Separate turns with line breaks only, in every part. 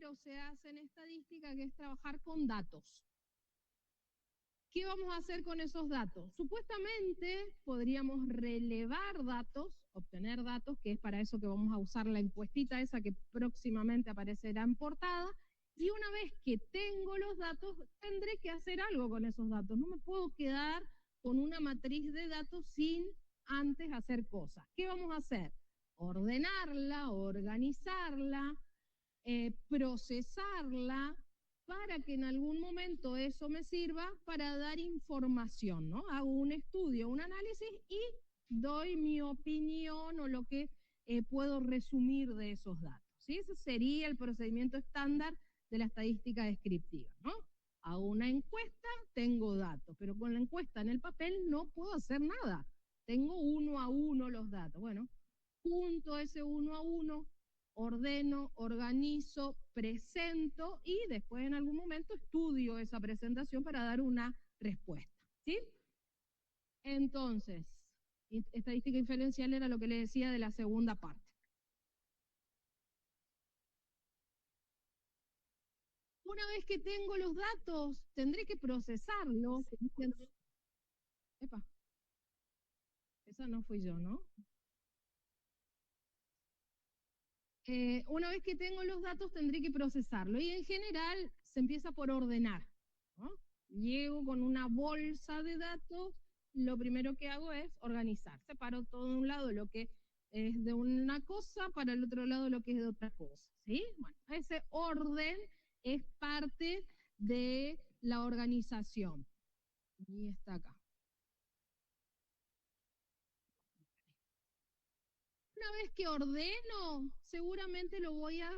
ejemplo, se hace en estadística, que es trabajar con datos. ¿Qué vamos a hacer con esos datos? Supuestamente podríamos relevar datos, obtener datos, que es para eso que vamos a usar la encuestita esa que próximamente aparecerá en portada, y una vez que tengo los datos, tendré que hacer algo con esos datos. No me puedo quedar con una matriz de datos sin antes hacer cosas. ¿Qué vamos a hacer? Ordenarla, organizarla, procesarla, para que en algún momento eso me sirva para dar información, ¿no? Hago un estudio, un análisis y doy mi opinión o lo que puedo resumir de esos datos, ¿sí? Ese sería el procedimiento estándar de la estadística descriptiva, ¿no? Hago una encuesta, tengo datos, pero con la encuesta en el papel no puedo hacer nada. Tengo 1 a 1 los datos. Bueno, junto ese 1 a 1, ordeno, organizo, presento y después en algún momento estudio esa presentación para dar una respuesta, ¿sí? Entonces, estadística inferencial era lo que le decía de la segunda parte. Una vez que tengo los datos, tendré que procesarlos. Epa, esa no fui yo, ¿no? Una vez que tengo los datos, tendré que procesarlo. Y en general se empieza por ordenar, ¿no? Llego con una bolsa de datos, lo primero que hago es organizar. Separo todo de un lado lo que es de una cosa, para el otro lado lo que es de otra cosa, ¿sí? Bueno, ese orden es parte de la organización. Y está acá. Una vez que ordeno, seguramente lo voy a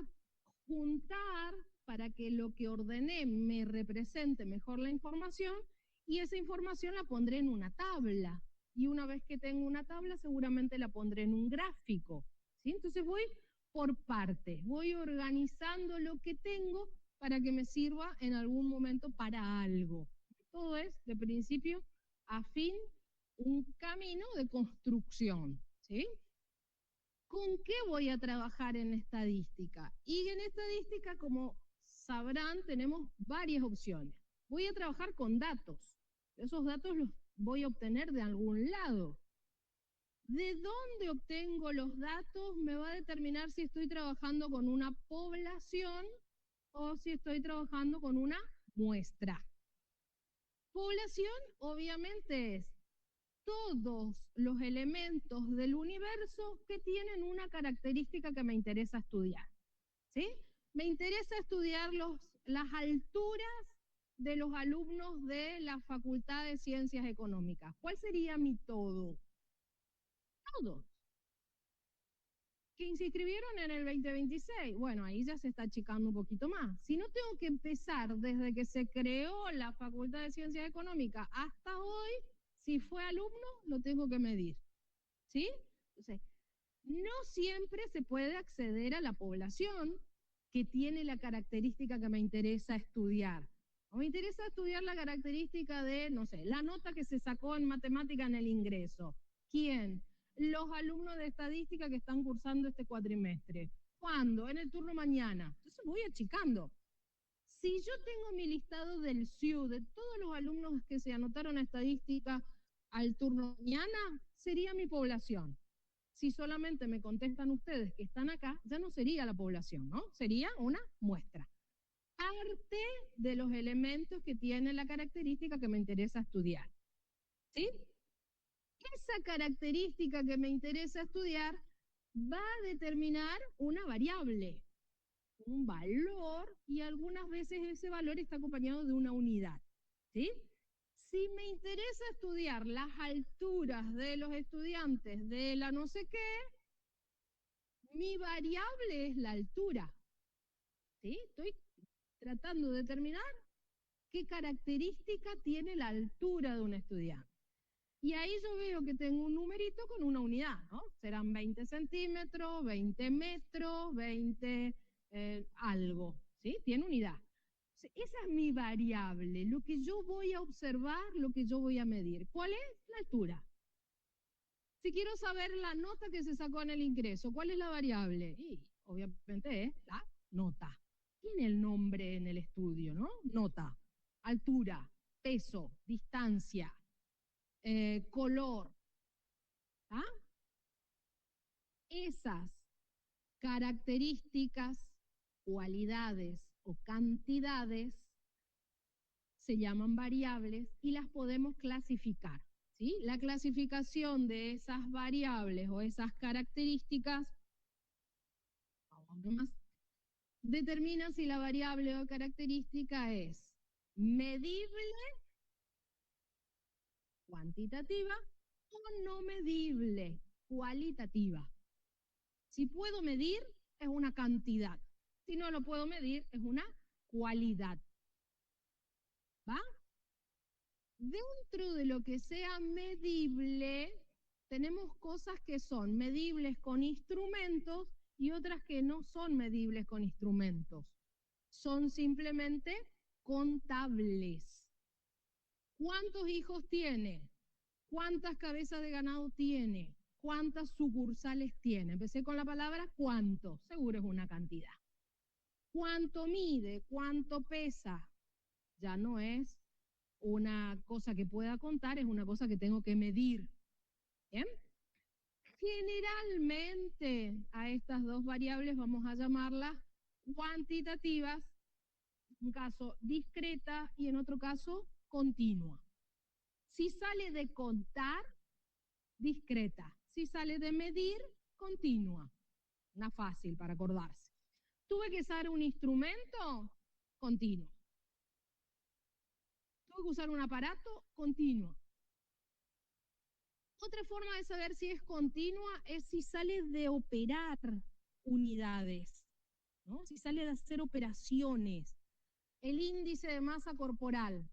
juntar para que lo que ordené me represente mejor la información y esa información la pondré en una tabla. Y una vez que tengo una tabla, seguramente la pondré en un gráfico, ¿sí? Entonces voy por partes, voy organizando lo que tengo para que me sirva en algún momento para algo. Todo es, de principio a fin, un camino de construcción, ¿sí? ¿Con qué voy a trabajar en estadística? Y en estadística, como sabrán, tenemos varias opciones. Voy a trabajar con datos. Esos datos los voy a obtener de algún lado. ¿De dónde obtengo los datos? Me va a determinar si estoy trabajando con una población o si estoy trabajando con una muestra. Población, obviamente, es todos los elementos del universo que tienen una característica que me interesa estudiar, ¿sí? Me interesa estudiar las alturas de los alumnos de la Facultad de Ciencias Económicas. ¿Cuál sería mi todo? Todos. Que se inscribieron en el 2026. Bueno, ahí ya se está achicando un poquito más. Si no tengo que empezar desde que se creó la Facultad de Ciencias Económicas hasta hoy, si fue alumno, lo tengo que medir, ¿sí? Entonces, no siempre se puede acceder a la población que tiene la característica que me interesa estudiar. O me interesa estudiar la característica de, no sé, la nota que se sacó en matemática en el ingreso. ¿Quién? Los alumnos de estadística que están cursando este cuatrimestre. ¿Cuándo? En el turno mañana. Entonces voy achicando. Si yo tengo mi listado del SIU de todos los alumnos que se anotaron a estadística al turno mañana, sería mi población. Si solamente me contestan ustedes que están acá, ya no sería la población, ¿no? Sería una muestra. Parte de los elementos que tiene la característica que me interesa estudiar, ¿sí? Esa característica que me interesa estudiar va a determinar una variable, un valor, y algunas veces ese valor está acompañado de una unidad, ¿sí? Si me interesa estudiar las alturas de los estudiantes de la no sé qué, mi variable es la altura, ¿sí? Estoy tratando de determinar qué característica tiene la altura de un estudiante. Y ahí yo veo que tengo un numerito con una unidad, ¿no? Serán 20 centímetros, 20 metros, 20 algo, ¿sí? Tiene unidad. Esa es mi variable, lo que yo voy a observar, lo que yo voy a medir. ¿Cuál es? La altura. Si quiero saber la nota que se sacó en el ingreso, ¿cuál es la variable? Y obviamente es la nota. tiene el nombre en el estudio, ¿no? Nota, altura, peso, distancia, color, ¿ah? Esas características, cualidades o cantidades se llaman variables y las podemos clasificar, ¿sí? La clasificación de esas variables o esas características, vamos nomás, determina si la variable o característica es medible, cuantitativa, o no medible, cualitativa. Si puedo medir, es una cantidad. Si no lo puedo medir, es una cualidad. ¿Va? Dentro de lo que sea medible, tenemos cosas que son medibles con instrumentos y otras que no son medibles con instrumentos. Son simplemente contables. ¿Cuántos hijos tiene? ¿Cuántas cabezas de ganado tiene? ¿Cuántas sucursales tiene? Empecé con la palabra cuánto, seguro es una cantidad. ¿Cuánto mide? ¿Cuánto pesa? Ya no es una cosa que pueda contar, es una cosa que tengo que medir. ¿Bien? Generalmente a estas dos variables vamos a llamarlas cuantitativas, en un caso discreta y en otro caso continua. Si sale de contar, discreta. Si sale de medir, continua. Una fácil para acordarse. Tuve que usar un instrumento, continuo. Tuve que usar un aparato, continuo. Otra forma de saber si es continua es si sale de operar unidades, ¿no? Si sale de hacer operaciones. El índice de masa corporal,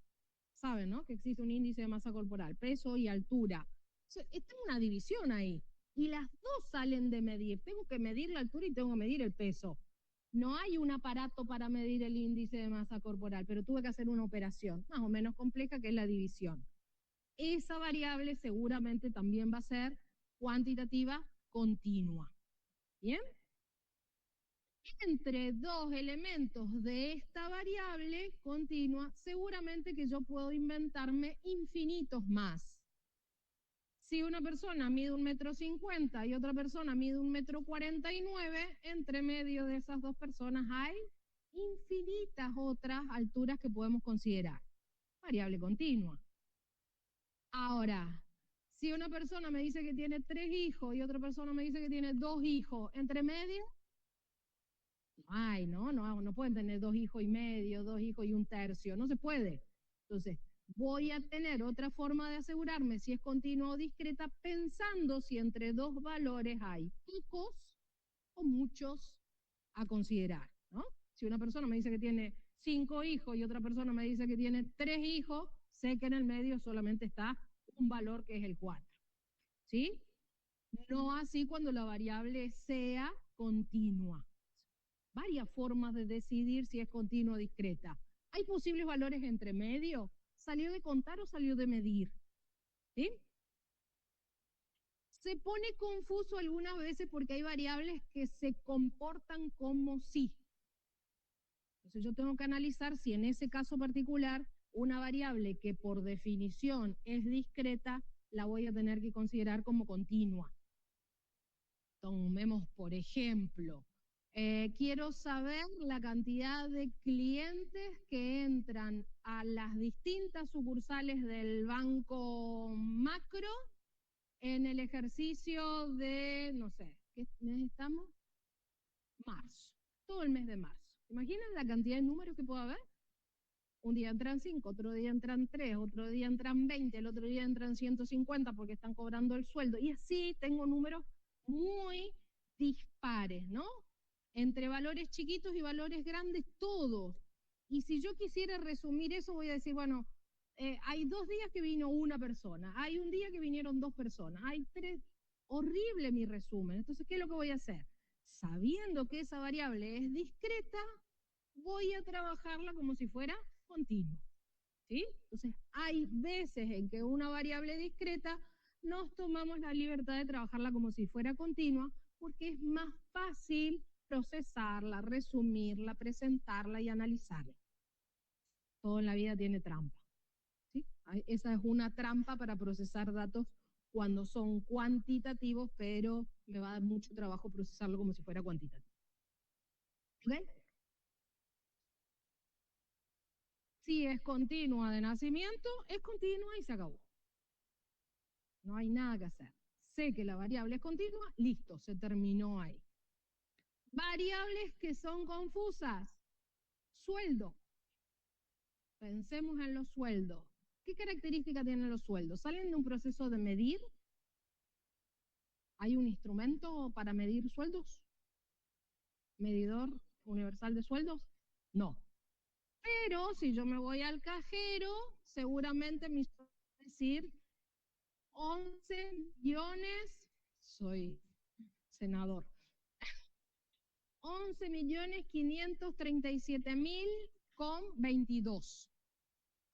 ¿saben, no? Que existe un índice de masa corporal, peso y altura. Está una división ahí. Y las dos salen de medir. Tengo que medir la altura y tengo que medir el peso. No hay un aparato para medir el índice de masa corporal, pero tuve que hacer una operación más o menos compleja que es la división. Esa variable seguramente también va a ser cuantitativa continua. ¿Bien? Entre dos elementos de esta variable continua, seguramente que yo puedo inventarme infinitos más. Si una persona mide 1,50 m y otra persona mide 1,49 m, entre medio de esas dos personas hay infinitas otras alturas que podemos considerar. Variable continua. Ahora, si una persona me dice que tiene 3 hijos y otra persona me dice que tiene 2 hijos, entre medio, ay, no pueden tener 2 hijos y medio, 2 hijos y un tercio, no se puede. Entonces, voy a tener otra forma de asegurarme si es continua o discreta pensando si entre dos valores hay pocos o muchos a considerar, ¿no? Si una persona me dice que tiene 5 hijos y otra persona me dice que tiene 3 hijos, sé que en el medio solamente está un valor que es el 4, ¿sí? No así cuando la variable sea continua. Varias formas de decidir si es continua o discreta. ¿Hay posibles valores entre medio? ¿Salió de contar o salió de medir? ¿Sí? Se pone confuso algunas veces porque hay variables que se comportan como sí. Entonces yo tengo que analizar si en ese caso particular una variable que por definición es discreta la voy a tener que considerar como continua. Tomemos por ejemplo, quiero saber la cantidad de clientes que entran a las distintas sucursales del Banco Macro en el ejercicio de, no sé, ¿qué mes estamos? Marzo, todo el mes de marzo. ¿Imaginan la cantidad de números que puede haber? Un día entran 5, otro día entran 3, otro día entran 20, el otro día entran 150 porque están cobrando el sueldo. Y así tengo números muy dispares, ¿no? Entre valores chiquitos y valores grandes, todos. Y si yo quisiera resumir eso, voy a decir, bueno, hay 2 días que vino una persona, hay un día que vinieron 2 personas, hay 3. Horrible mi resumen. Entonces, ¿qué es lo que voy a hacer? Sabiendo que esa variable es discreta, voy a trabajarla como si fuera continua. ¿Sí? Entonces, hay veces en que una variable discreta nos tomamos la libertad de trabajarla como si fuera continua porque es más fácil procesarla, resumirla, presentarla y analizarla. Todo en la vida tiene trampa. ¿Sí? Esa es una trampa para procesar datos cuando son cuantitativos, pero me va a dar mucho trabajo procesarlo como si fuera cuantitativo. ¿Ok? Si es continua de nacimiento, es continua y se acabó. No hay nada que hacer. Sé que la variable es continua, listo, se terminó ahí. Variables que son confusas. Sueldo. Pensemos en los sueldos. ¿Qué características tienen los sueldos? ¿Salen de un proceso de medir? ¿Hay un instrumento para medir sueldos? ¿Medidor universal de sueldos? No. Pero si yo me voy al cajero, seguramente me va a decir 11 millones, soy senador, 11 millones 537 mil con 22.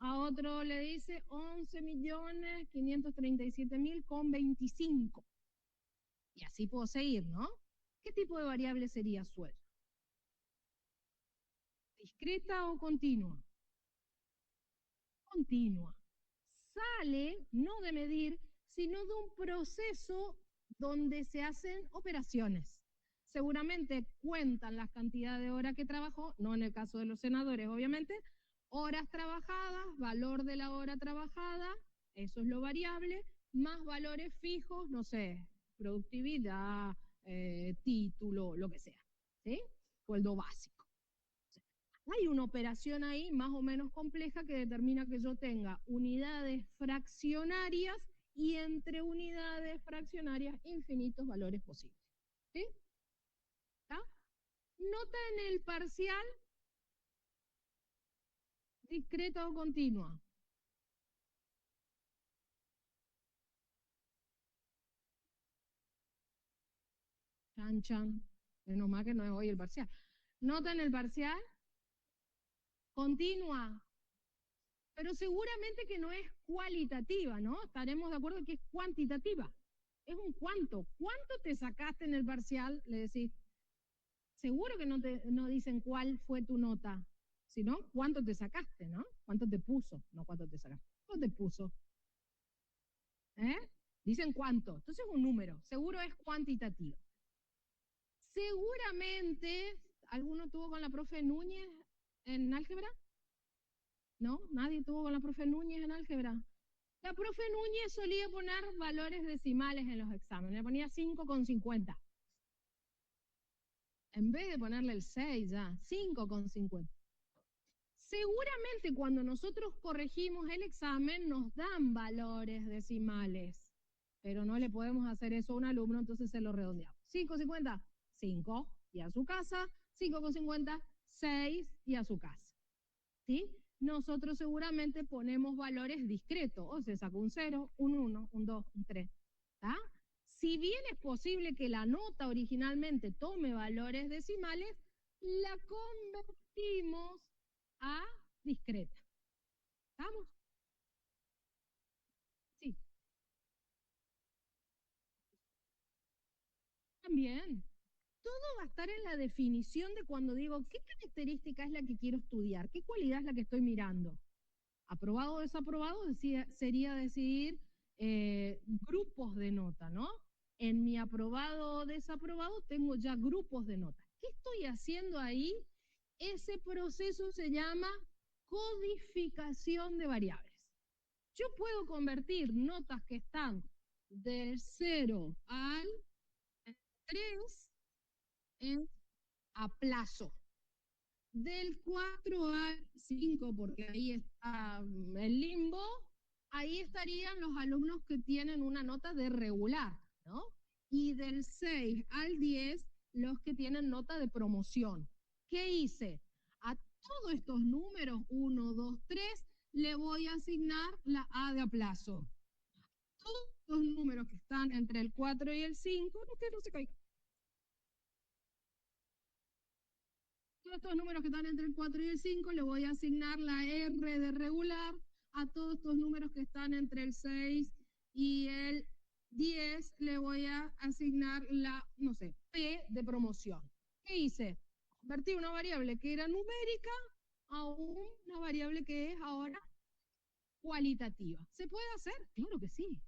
A otro le dice 11 millones 537 mil con 25. Y así puedo seguir, ¿no? ¿Qué tipo de variable sería sueldo? ¿Discreta o continua? Continua. Sale no de medir, sino de un proceso donde se hacen operaciones. Seguramente cuentan las cantidades de horas que trabajó, no en el caso de los senadores, obviamente, horas trabajadas, valor de la hora trabajada, eso es lo variable, más valores fijos, no sé, productividad, título, lo que sea, ¿sí? Sueldo básico. Hay una operación ahí más o menos compleja que determina que yo tenga unidades fraccionarias y entre unidades fraccionarias infinitos valores posibles. ¿Sí? ¿Está? Nota en el parcial discreta o continua. Chan, chan. Menos mal que no es hoy el parcial. Nota en el parcial continua, pero seguramente que no es cualitativa, ¿no? Estaremos de acuerdo que es cuantitativa. Es un cuánto. ¿Cuánto te sacaste en el parcial? Le decís, seguro que no dicen cuál fue tu nota, sino cuánto te sacaste, ¿no? ¿Cuánto te puso? No cuánto te sacaste. ¿Cuánto te puso? ¿Eh? Dicen cuánto. Entonces un número. Seguro es cuantitativo. Seguramente, ¿alguno tuvo con la profe Núñez en álgebra? ¿No? ¿Nadie tuvo con la profe Núñez en álgebra? La profe Núñez solía poner valores decimales en los exámenes. Le ponía 5,50. En vez de ponerle el 6 ya, 5,50. Seguramente cuando nosotros corregimos el examen nos dan valores decimales, pero no le podemos hacer eso a un alumno, entonces se lo redondeamos. 5,50, 5 y a su casa, 5,50, 6 y a su casa. ¿Sí? Nosotros seguramente ponemos valores discretos, o se sacó un 0, un 1, un 2, un 3. ¿Está? Si bien es posible que la nota originalmente tome valores decimales, la convertimos a discreta. ¿Estamos? Sí. También. Todo va a estar en la definición de cuando digo qué característica es la que quiero estudiar, qué cualidad es la que estoy mirando. Aprobado o desaprobado sería decidir grupos de nota, ¿no? En mi aprobado o desaprobado tengo ya grupos de nota. ¿Qué estoy haciendo ahí? Ese proceso se llama codificación de variables. Yo puedo convertir notas que están del 0 al 3 en a plazo. Del 4 al 5, porque ahí está el limbo, ahí estarían los alumnos que tienen una nota de regular, ¿no? Y del 6 al 10, los que tienen nota de promoción. ¿Qué hice? A todos estos números, 1, 2, 3, le voy a asignar la A de aplazo. Todos los números que están entre el 4 y el 5, que no se caigan. Todos estos números que están entre el 4 y el 5, le voy a asignar la R de regular. A todos estos números que están entre el 6 y el 10, le voy a asignar la, no sé, P de promoción. ¿Qué hice? Convertí una variable que era numérica a una variable que es ahora cualitativa. ¿Se puede hacer? Claro que sí,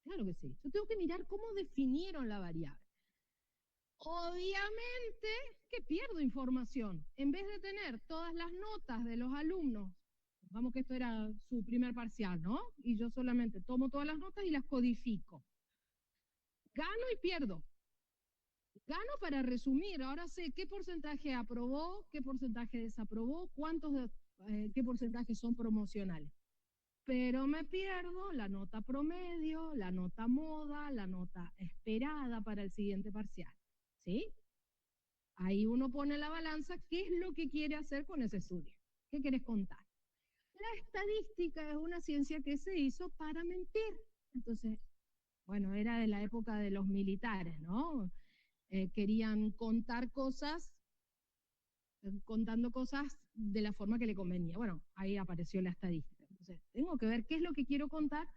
claro que sí. Yo tengo que mirar cómo definieron la variable. Obviamente que pierdo información. En vez de tener todas las notas de los alumnos, vamos que esto era su primer parcial, ¿no? Y yo solamente tomo todas las notas y las codifico. Gano y pierdo. Gano para resumir. Ahora sé qué porcentaje aprobó, qué porcentaje desaprobó, qué porcentaje son promocionales. Pero me pierdo la nota promedio, la nota moda, la nota esperada para el siguiente parcial. ¿Sí? Ahí uno pone la balanza, ¿qué es lo que quiere hacer con ese estudio? ¿Qué quieres contar? La estadística es una ciencia que se hizo para mentir. Entonces, bueno, era de la época de los militares, ¿no? Querían contar cosas, contando cosas de la forma que le convenía. Bueno, ahí apareció la estadística. Entonces, tengo que ver qué es lo que quiero contar,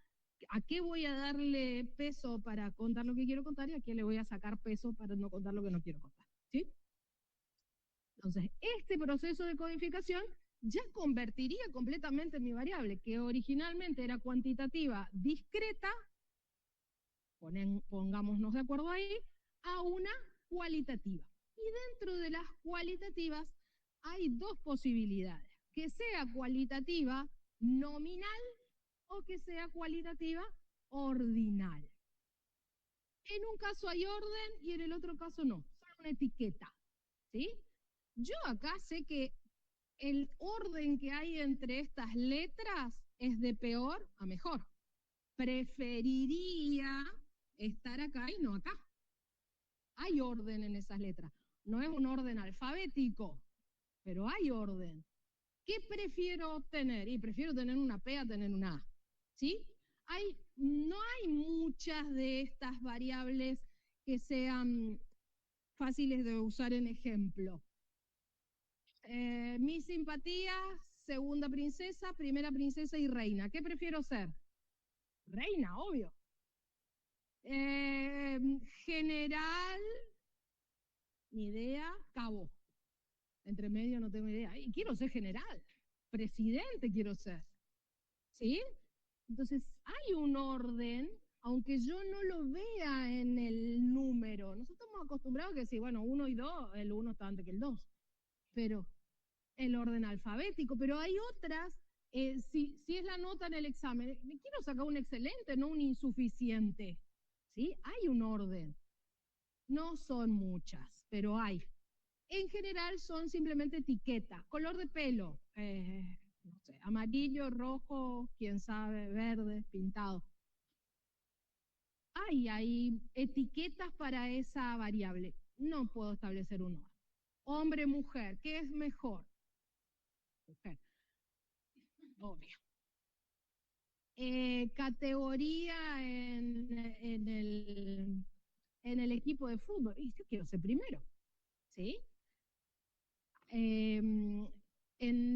a qué voy a darle peso para contar lo que quiero contar y a qué le voy a sacar peso para no contar lo que no quiero contar. ¿Sí? Entonces, este proceso de codificación ya convertiría completamente mi variable, que originalmente era cuantitativa discreta, pongámonos de acuerdo ahí, a una cualitativa. Y dentro de las cualitativas hay dos posibilidades, que sea cualitativa nominal o que sea cualitativa ordinal. En un caso hay orden y en el otro caso no, solo una etiqueta. ¿Sí? Yo acá sé que el orden que hay entre estas letras es de peor a mejor. Preferiría estar acá y no acá. Hay orden en esas letras. No es un orden alfabético, pero hay orden. ¿Qué prefiero tener? Y prefiero tener una P a tener una A. ¿Sí? No hay muchas de estas variables que sean fáciles de usar en ejemplo. Mi simpatía, segunda princesa, primera princesa y reina. ¿Qué prefiero ser? Reina, obvio. General, ni idea, cabo. Entre medio no tengo idea. Y quiero ser general. Presidente quiero ser. ¿Sí? Entonces, hay un orden, aunque yo no lo vea en el número. Nosotros estamos acostumbrados a que si, bueno, 1 y 2, el 1 está antes que el 2. Pero el orden alfabético, pero hay otras, si es la nota en el examen, me quiero sacar un excelente, no un insuficiente, ¿sí? Hay un orden, no son muchas, pero hay. En general son simplemente etiquetas, color de pelo, no sé, amarillo, rojo, quién sabe, verde, pintado. Hay etiquetas para esa variable, no puedo establecer un orden. Hombre, mujer, ¿qué es mejor? Mujer, obvio. Categoría en el equipo de fútbol. Y yo quiero ser primero, ¿sí? En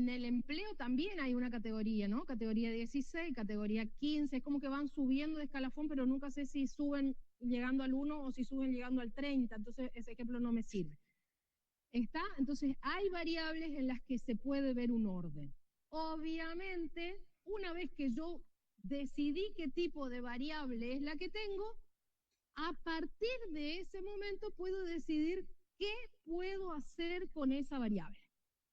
el empleo también hay una categoría, ¿no? Categoría 16, categoría 15, es como que van subiendo de escalafón, pero nunca sé si suben llegando al 1 o si suben llegando al 30, entonces ese ejemplo no me sirve. ¿Está? Entonces hay variables en las que se puede ver un orden. Obviamente, una vez que yo decidí qué tipo de variable es la que tengo, a partir de ese momento puedo decidir qué puedo hacer con esa variable.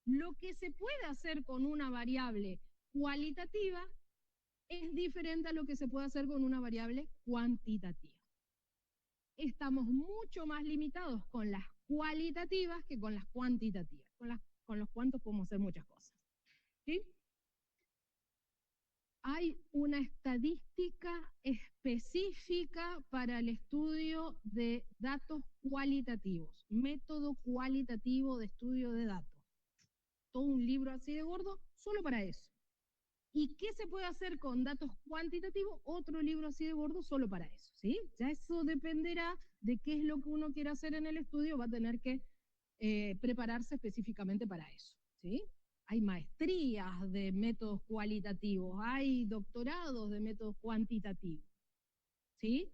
Lo que se puede hacer con una variable cualitativa es diferente a lo que se puede hacer con una variable cuantitativa. Estamos mucho más limitados con las cualitativas que con las cuantitativas. Con los cuantos podemos hacer muchas cosas. ¿Sí? Hay una estadística específica para el estudio de datos cualitativos, método cualitativo de estudio de datos. Todo un libro así de gordo, solo para eso. ¿Y qué se puede hacer con datos cuantitativos? Otro libro así de gordo solo para eso, ¿sí? Ya eso dependerá de qué es lo que uno quiere hacer en el estudio, va a tener que prepararse específicamente para eso, ¿sí? Hay maestrías de métodos cualitativos, hay doctorados de métodos cuantitativos, ¿sí?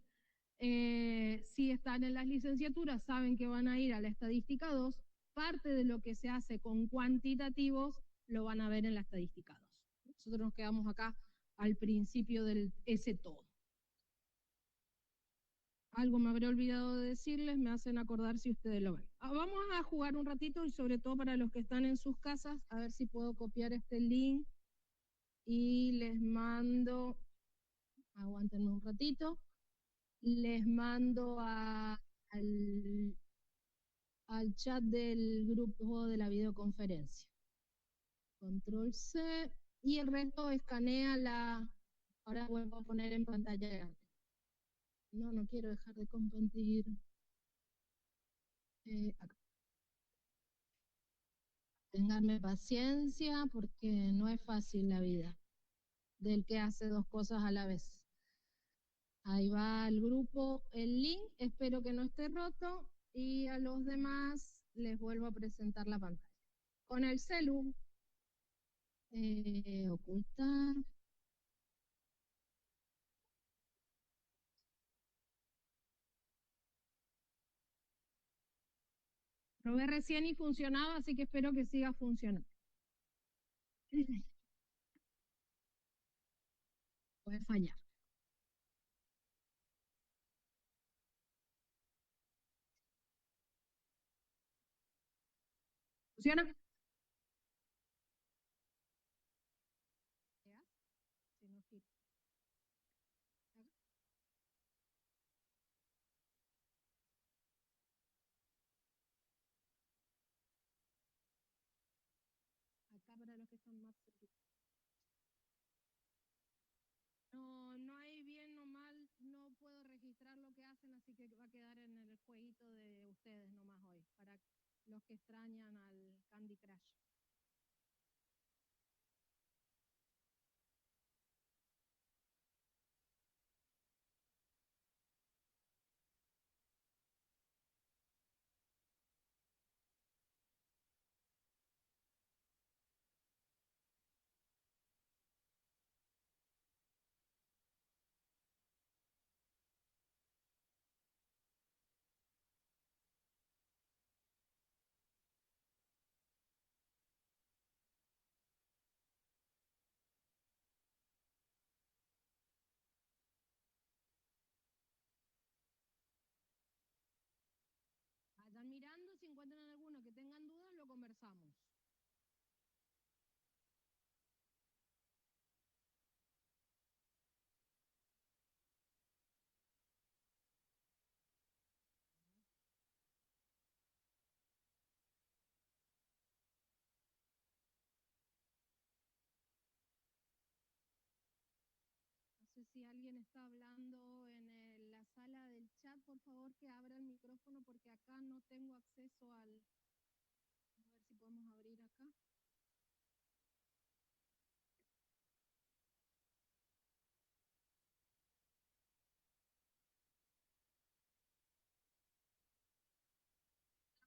Si están en las licenciaturas, saben que van a ir a la estadística 2. Parte de lo que se hace con cuantitativos lo van a ver en la estadística 2. Nosotros nos quedamos acá al principio del ese todo. Algo me habré olvidado de decirles, me hacen acordar si ustedes lo ven. Vamos a jugar un ratito y sobre todo para los que están en sus casas, a ver si puedo copiar este link y les mando, aguántenme un ratito, les mando al chat del grupo de la videoconferencia. Control C y el resto escanea la, ahora vuelvo a poner en pantalla grande. No, no quiero dejar de compartir acá. Ténganme paciencia porque no es fácil la vida del que hace dos cosas a la vez. Ahí va el grupo, el link, espero que no esté roto y a los demás les vuelvo a presentar la pantalla. Con el celu, ocultar. Probé recién y funcionaba, así que espero que siga funcionando. Puede fallar. ¿Funciona? ¿Ya? Si no gira. Acá para los que están más cerquita. No, no hay bien o mal, no puedo registrar lo que hacen, así que va a quedar en el jueguito de ustedes nomás hoy, para los que extrañan al Candy Crush. Vayan mirando, si encuentran alguno que tengan dudas, lo conversamos. No sé si alguien está hablando en la sala del chat, por favor que abra el micrófono porque acá no tengo acceso al... A ver si podemos abrir acá.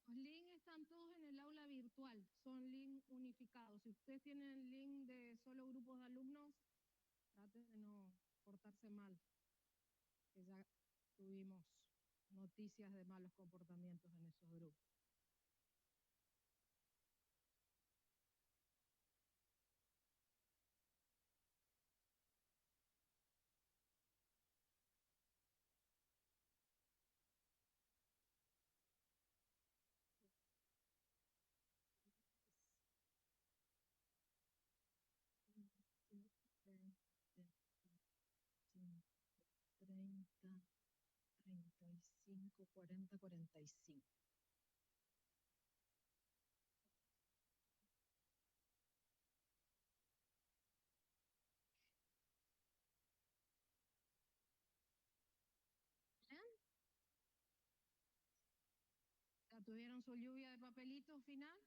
Los links están todos en el aula virtual, son links unificados. Si ustedes tienen link de solo grupos de alumnos, traten de no portarse mal, que ya tuvimos noticias de malos comportamientos en esos grupos. Treinta, 35, 40, 45. ¿Bien? ¿Ya tuvieron su lluvia de papelitos final?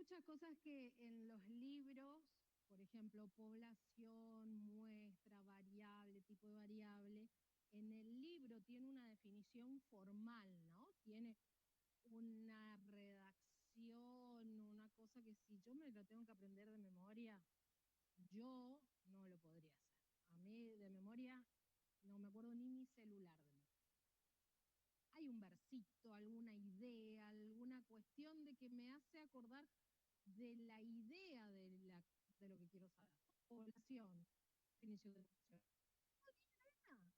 muchas cosas que en los libros, por ejemplo, población, muestra, variable, tipo de variable, en el libro tiene una definición formal, ¿no? Tiene una redacción, una cosa que si yo me lo tengo que aprender de memoria, yo no lo podría hacer. A mí de memoria no me acuerdo ni mi celular de memoria. Hay un versito, alguna idea, alguna cuestión de que me hace acordar de la idea de lo que quiero saber. Población, definición de población. No tengo ni idea.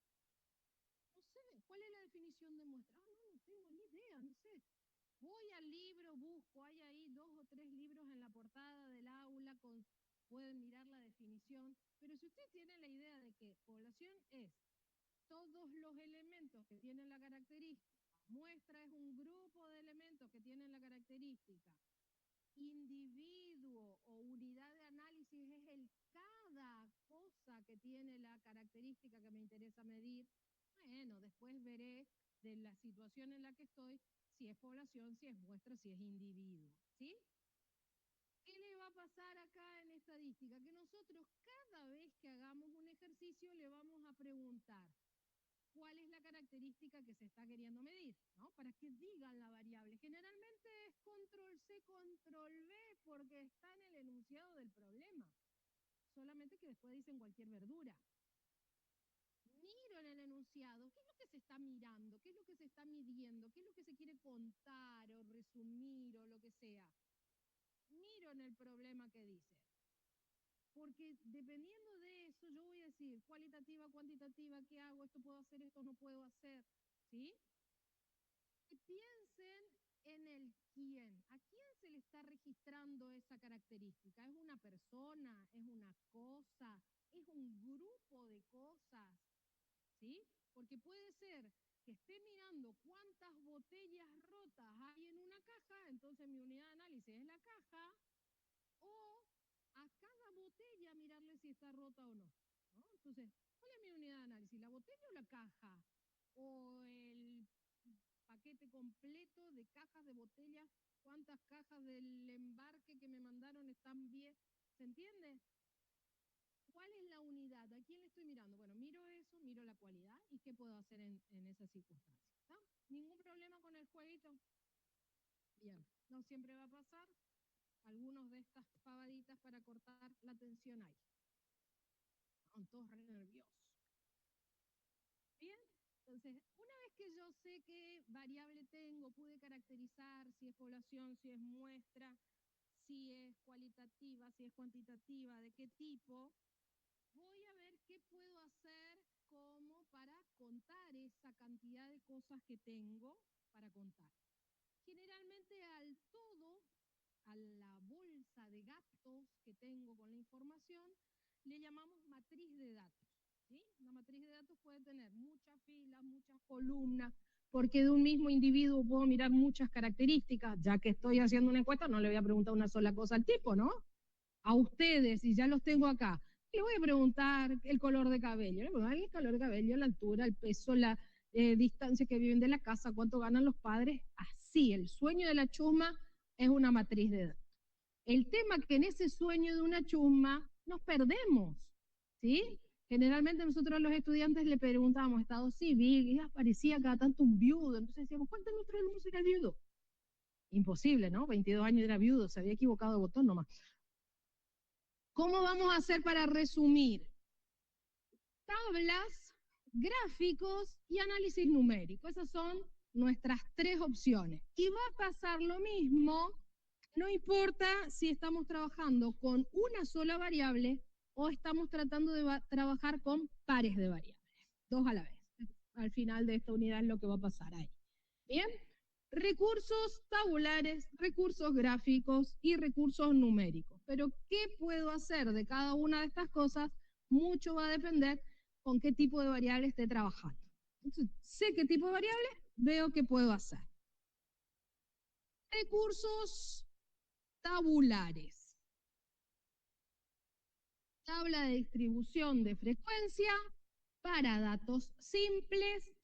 No sé, ¿cuál es la definición de muestra? No tengo ni idea, no sé. Voy al libro, busco, hay ahí 2 o 3 libros en la portada del aula, pueden mirar la definición, pero si usted tiene la idea de que población es todos los elementos que tienen la característica, muestra es un grupo de elementos que tienen la característica, individuo o unidad de análisis es cada cosa que tiene la característica que me interesa medir, bueno, después veré de la situación en la que estoy, si es población, si es muestra, si es individuo, ¿sí? ¿Qué le va a pasar acá en estadística? Que nosotros cada vez que hagamos un ejercicio le vamos a preguntar cuál es la característica que se está queriendo medir, ¿no? Para que digan la variable. Generalmente es control C, control V, porque está en el enunciado del problema. Solamente que después dicen cualquier verdura. Miro en el enunciado, ¿qué es lo que se está mirando? ¿Qué es lo que se está midiendo? ¿Qué es lo que se quiere contar o resumir o lo que sea? Miro en el problema que dice. Porque dependiendo de eso, yo voy a decir cualitativa, cuantitativa, ¿qué hago? Esto puedo hacer, esto no puedo hacer, ¿sí? Y piensen en el quién. ¿A quién se le está registrando esa característica? ¿Es una persona? ¿Es una cosa? ¿Es un grupo de cosas? ¿Sí? Porque puede ser que esté mirando cuántas botellas rotas hay en una caja, entonces mi unidad de análisis es la caja, o a cada botella mirarle si está rota o no, ¿no? Entonces, ¿cuál es mi unidad de análisis? ¿La botella o la caja? ¿O el paquete completo de cajas de botellas? ¿Cuántas cajas del embarque que me mandaron están bien? ¿Se entiende? ¿Cuál es la unidad? ¿A quién le estoy mirando? Bueno, miro eso, miro la cualidad y qué puedo hacer en esa circunstancia. ¿No? ¿Ningún problema con el jueguito? Bien, no siempre va a pasar. Algunos de estas pavaditas para cortar la tensión hay. Son todos re nerviosos. Bien, entonces, una vez que yo sé qué variable tengo, pude caracterizar si es población, si es muestra, si es cualitativa, si es cuantitativa, de qué tipo, voy a ver qué puedo hacer como para contar esa cantidad de cosas que tengo para contar. Generalmente al todo, a la bolsa de datos que tengo con la información, le llamamos matriz de datos, ¿sí? Una matriz de datos puede tener muchas filas, muchas columnas, porque de un mismo individuo puedo mirar muchas características. Ya que estoy haciendo una encuesta, no le voy a preguntar una sola cosa al tipo, ¿no? A ustedes, y ya los tengo acá, le voy a preguntar el color de cabello, le voy a preguntar el color de cabello, la altura, el peso, la distancia que viven de la casa, cuánto ganan los padres. Así, el sueño de la chusma es una matriz de datos. El tema es que en ese sueño de una chusma nos perdemos, ¿sí? Generalmente nosotros a los estudiantes le preguntábamos estado civil y aparecía cada tanto un viudo, entonces decíamos, ¿cuántos nuestros alumnos era viudo? Imposible, ¿no? 22 años era viudo, se había equivocado de botón nomás. ¿Cómo vamos a hacer para resumir? Tablas, gráficos y análisis numérico. Esas son nuestras 3 opciones. Y va a pasar lo mismo, no importa si estamos trabajando con una sola variable o estamos tratando de trabajar con pares de variables. 2 a la vez. Al final de esta unidad es lo que va a pasar ahí. ¿Bien? Recursos tabulares, recursos gráficos y recursos numéricos. Pero ¿qué puedo hacer de cada una de estas cosas? Mucho va a depender con qué tipo de variable esté trabajando. Entonces, sé qué tipo de variable, veo qué puedo hacer. Recursos tabulares. Tabla de distribución de frecuencia para datos simples,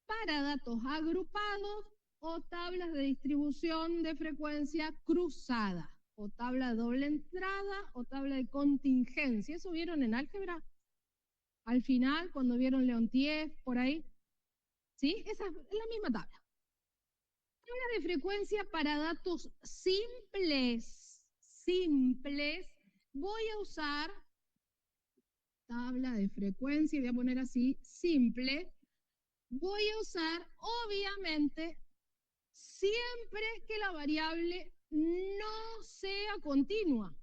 para datos agrupados o tablas de distribución de frecuencia cruzada. o tabla de doble entrada o tabla de contingencia. ¿Eso vieron en álgebra? Al final, cuando vieron Leontief, por ahí. ¿Sí? Esa es la misma tabla. Tabla de frecuencia para datos simples. Simples. Voy a usar tabla de frecuencia, voy a poner así, simple. Voy a usar, obviamente, siempre que la variable no sea continua.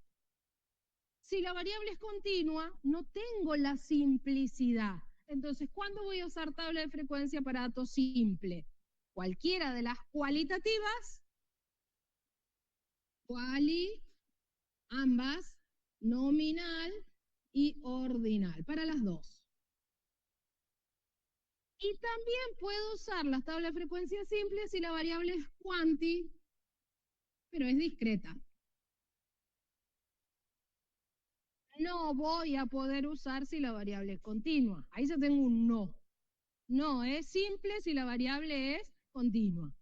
Si la variable es continua, no tengo la simplicidad. Entonces, ¿cuándo voy a usar tabla de frecuencia para datos simple? Cualquiera de las cualitativas, quali, ambas, nominal y ordinal, para las dos. Y también puedo usar las tablas de frecuencia simples si la variable es quanti, pero es discreta. No voy a poder usar si la variable es continua. Ahí ya tengo un no. No, es simple si la variable es continua.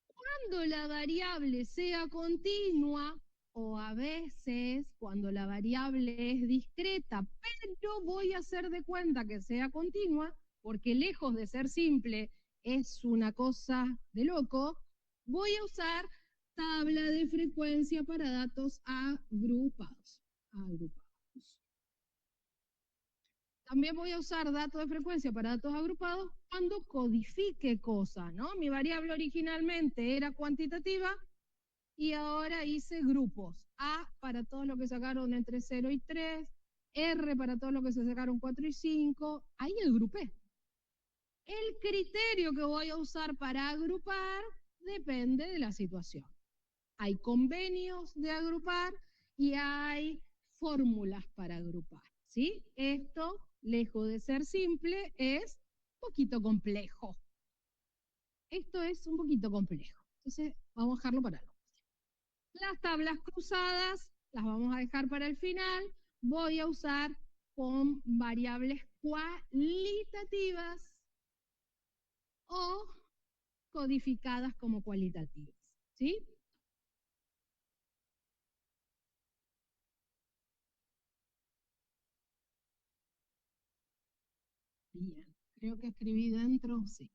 Cuando la variable sea continua, o a veces cuando la variable es discreta, pero voy a hacer de cuenta que sea continua, porque lejos de ser simple es una cosa de loco, voy a usar tabla de frecuencia para datos agrupados. También voy a usar datos de frecuencia para datos agrupados cuando codifique cosas, ¿no? Mi variable originalmente era cuantitativa y ahora hice grupos. A para todos los que sacaron entre 0 y 3, R para todos los que se sacaron 4 y 5. Ahí agrupé. El criterio que voy a usar para agrupar depende de la situación. Hay convenios de agrupar y hay fórmulas para agrupar, ¿sí? Esto, lejos de ser simple, es un poquito complejo. Esto es un poquito complejo. Entonces, vamos a dejarlo para luego. Las tablas cruzadas las vamos a dejar para el final. Voy a usar con variables cualitativas o codificadas como cualitativas, ¿sí? Bien, creo que escribí dentro, sí.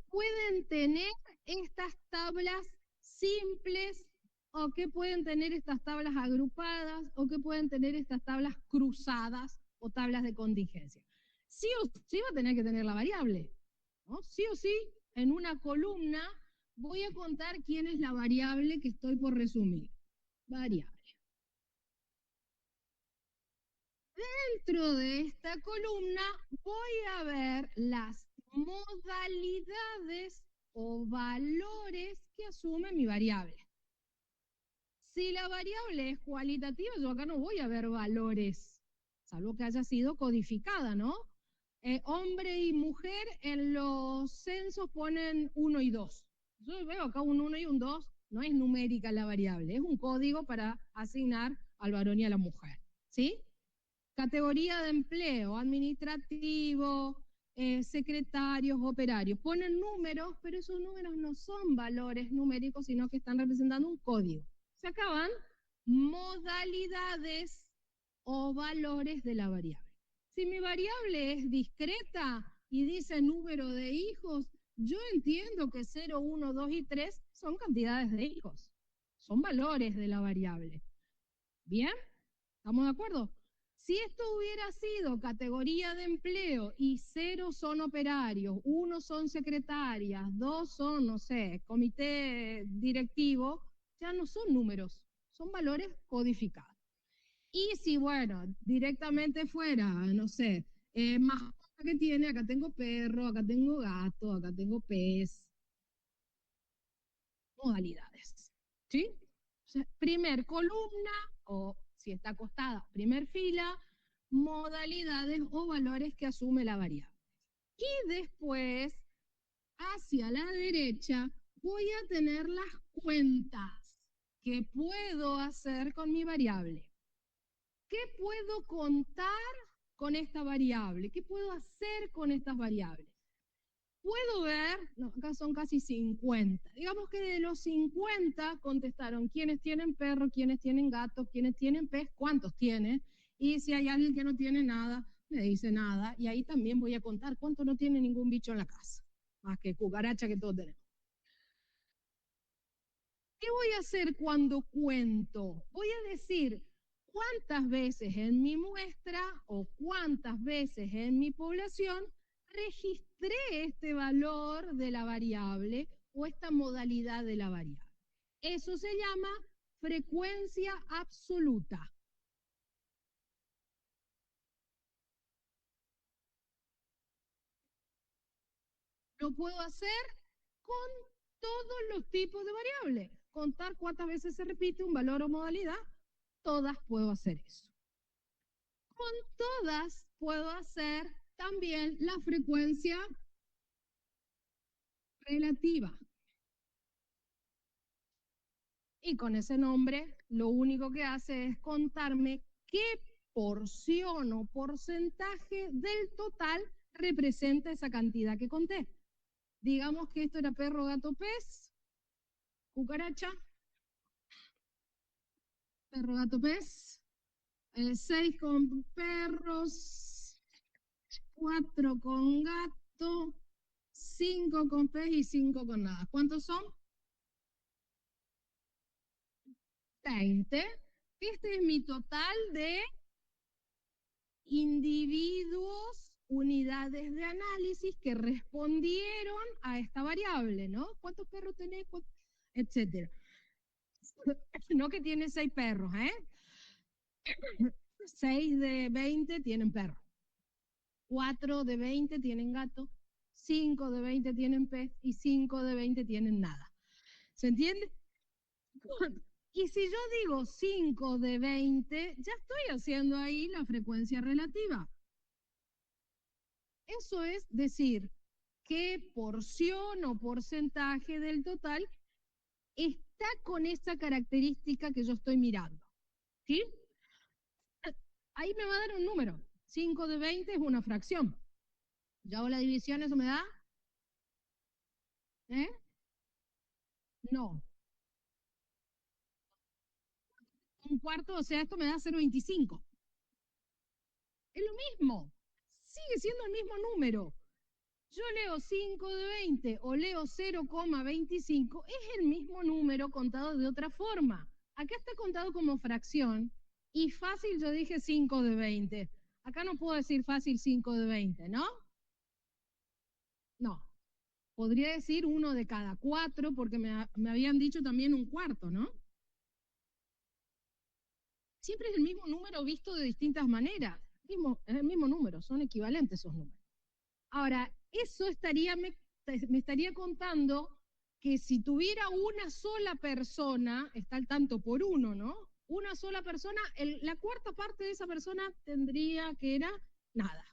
Pueden tener estas tablas simples o qué pueden tener estas tablas agrupadas o qué pueden tener estas tablas cruzadas o tablas de contingencia. Sí o sí va a tener que tener la variable, ¿no? Sí o sí, en una columna voy a contar quién es la variable que estoy por resumir. Variable. Dentro de esta columna voy a ver las modalidades o valores que asume mi variable. Si la variable es cualitativa, yo acá no voy a ver valores, salvo que haya sido codificada, ¿no? Hombre y mujer en los censos ponen 1 y 2. Yo veo acá un 1 y un 2, no es numérica la variable, es un código para asignar al varón y a la mujer, ¿sí? Categoría de empleo, administrativo, secretarios, operarios. Ponen números, pero esos números no son valores numéricos, sino que están representando un código. Se acaban modalidades o valores de la variable. Si mi variable es discreta y dice número de hijos, yo entiendo que 0, 1, 2 y 3 son cantidades de hijos. Son valores de la variable. ¿Bien? ¿Estamos de acuerdo? Si esto hubiera sido categoría de empleo y 0 son operarios, 1 son secretarias, 2 son, no sé, comité directivo, ya no son números, son valores codificados. Y si, bueno, directamente fuera, no sé, mascota que tiene, acá tengo perro, acá tengo gato, acá tengo pez, modalidades, ¿sí? O sea, primer columna o si está acostada, primer fila, modalidades o valores que asume la variable. Y después, hacia la derecha, voy a tener las cuentas que puedo hacer con mi variable. ¿Qué puedo contar con esta variable? ¿Qué puedo hacer con estas variables? puedo ver, no, acá son casi 50. Digamos que de los 50 contestaron quiénes tienen perro, quiénes tienen gato, quiénes tienen pez, cuántos tienen. Y si hay alguien que no tiene nada, me dice nada. Y ahí también voy a contar cuánto no tiene ningún bicho en la casa, más que cucaracha que todos tenemos. ¿Qué voy a hacer cuando cuento? Voy a decir cuántas veces en mi muestra o cuántas veces en mi población registré este valor de la variable o esta modalidad de la variable. Eso se llama frecuencia absoluta. Lo puedo hacer con todos los tipos de variables. Contar cuántas veces se repite un valor o modalidad, todas puedo hacer eso. Con todas puedo hacer también la frecuencia relativa. Y con ese nombre, lo único que hace es contarme qué porción o porcentaje del total representa esa cantidad que conté. Digamos que esto era perro, gato, pez, cucaracha, perro, gato, pez, 6 con perros, 4 con gato, 5 con pez y 5 con nada. ¿Cuántos son? 20. Este es mi total de individuos, unidades de análisis que respondieron a esta variable, ¿no? ¿Cuántos perros tenés? Etcétera. No que tiene 6 perros, ¿eh? 6 de 20 tienen perro. 4 de 20 tienen gato. 5 de 20 tienen pez y 5 de 20 tienen nada. ¿Se entiende? Y si yo digo 5 de 20, ya estoy haciendo ahí la frecuencia relativa. Eso es decir, qué porción o porcentaje del total está con esa característica que yo estoy mirando. ¿Sí? Ahí me va a dar un número. 5 de 20 es una fracción. Yo hago la división, ¿eso me da? ¿Eh? No. Un cuarto, o sea, esto me da 0,25. Es lo mismo. Sigue siendo el mismo número. Yo leo 5 de 20 o leo 0,25, es el mismo número contado de otra forma. Acá está contado como fracción y fácil yo dije 5 de 20. Acá no puedo decir fácil 5 de 20, ¿no? No. Podría decir uno de cada 4 porque me habían dicho también un cuarto, ¿no? Siempre es el mismo número visto de distintas maneras. Es el mismo número, son equivalentes esos números. Ahora, eso me estaría contando que si tuviera una sola persona, está al tanto por uno, ¿no? Una sola persona, la cuarta parte de esa persona tendría que era nada.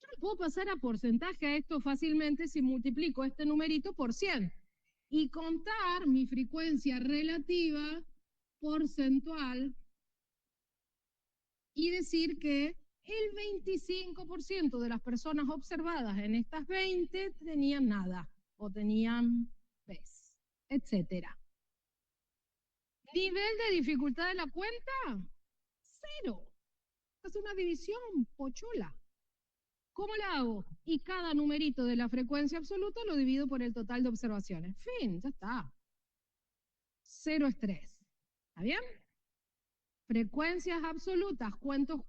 Yo le puedo pasar a porcentaje a esto fácilmente si multiplico este numerito por 100 y contar mi frecuencia relativa porcentual y decir que el 25% de las personas observadas en estas 20 tenían nada o tenían pez, etcétera. Nivel de dificultad de la cuenta, 0. Es una división pochola. ¿Cómo la hago? Y cada numerito de la frecuencia absoluta lo divido por el total de observaciones. Fin, ya está. 0 estrés. ¿Está bien? Frecuencias absolutas, ¿cuántos?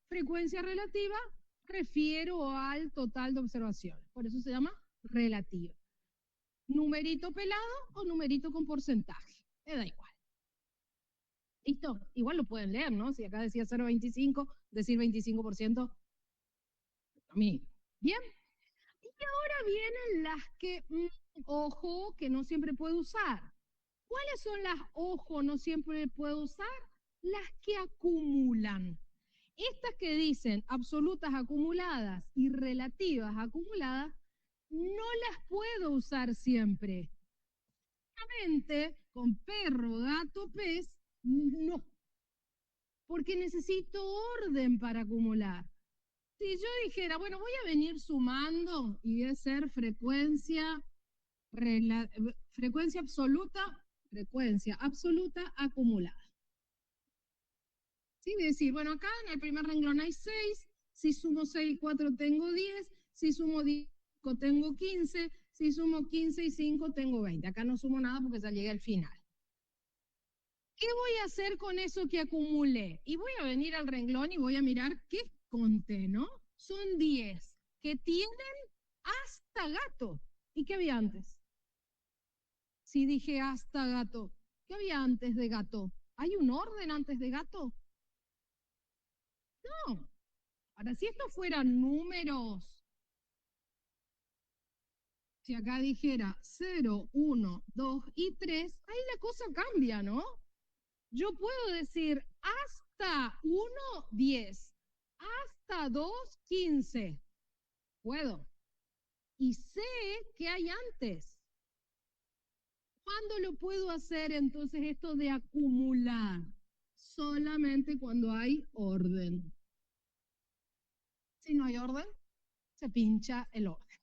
Frecuencia relativa, refiero al total de observaciones. Por eso se llama relativa. Numerito pelado o numerito con porcentaje. Me da igual. ¿Listo? Igual lo pueden leer, ¿no? Si acá decía 0,25, decir 25%, a mí. Bien. Y ahora vienen las que, ojo, que no siempre puedo usar. ¿Cuáles son las, ojo, no siempre puedo usar? Las que acumulan. Estas que dicen absolutas acumuladas y relativas acumuladas, no las puedo usar siempre. Obviamente, con perro, gato, pez, no. Porque necesito orden para acumular. Si yo dijera, bueno, voy a venir sumando y voy a hacer frecuencia absoluta acumulada. ¿Sí? Voy a decir, bueno, acá en el primer renglón hay 6, si sumo 6 y 4 tengo 10, si sumo 10 tengo 15, si sumo 15 y 5 tengo 20. Acá no sumo nada porque ya llegué al final. ¿Qué voy a hacer con eso que acumulé? Y voy a venir al renglón y voy a mirar qué conté, ¿no? Son 10 que tienen hasta gato. ¿Y qué había antes? Si dije hasta gato, ¿qué había antes de gato? ¿Hay un orden antes de gato? No. Ahora, si esto fueran números, si acá dijera 0, 1, 2 y 3, ahí la cosa cambia, ¿no? Yo puedo decir hasta 1, 10, hasta 2, 15. Puedo. Y sé qué hay antes. ¿Cuándo lo puedo hacer entonces esto de acumular? Solamente cuando hay orden. Si no hay orden, se pincha el orden,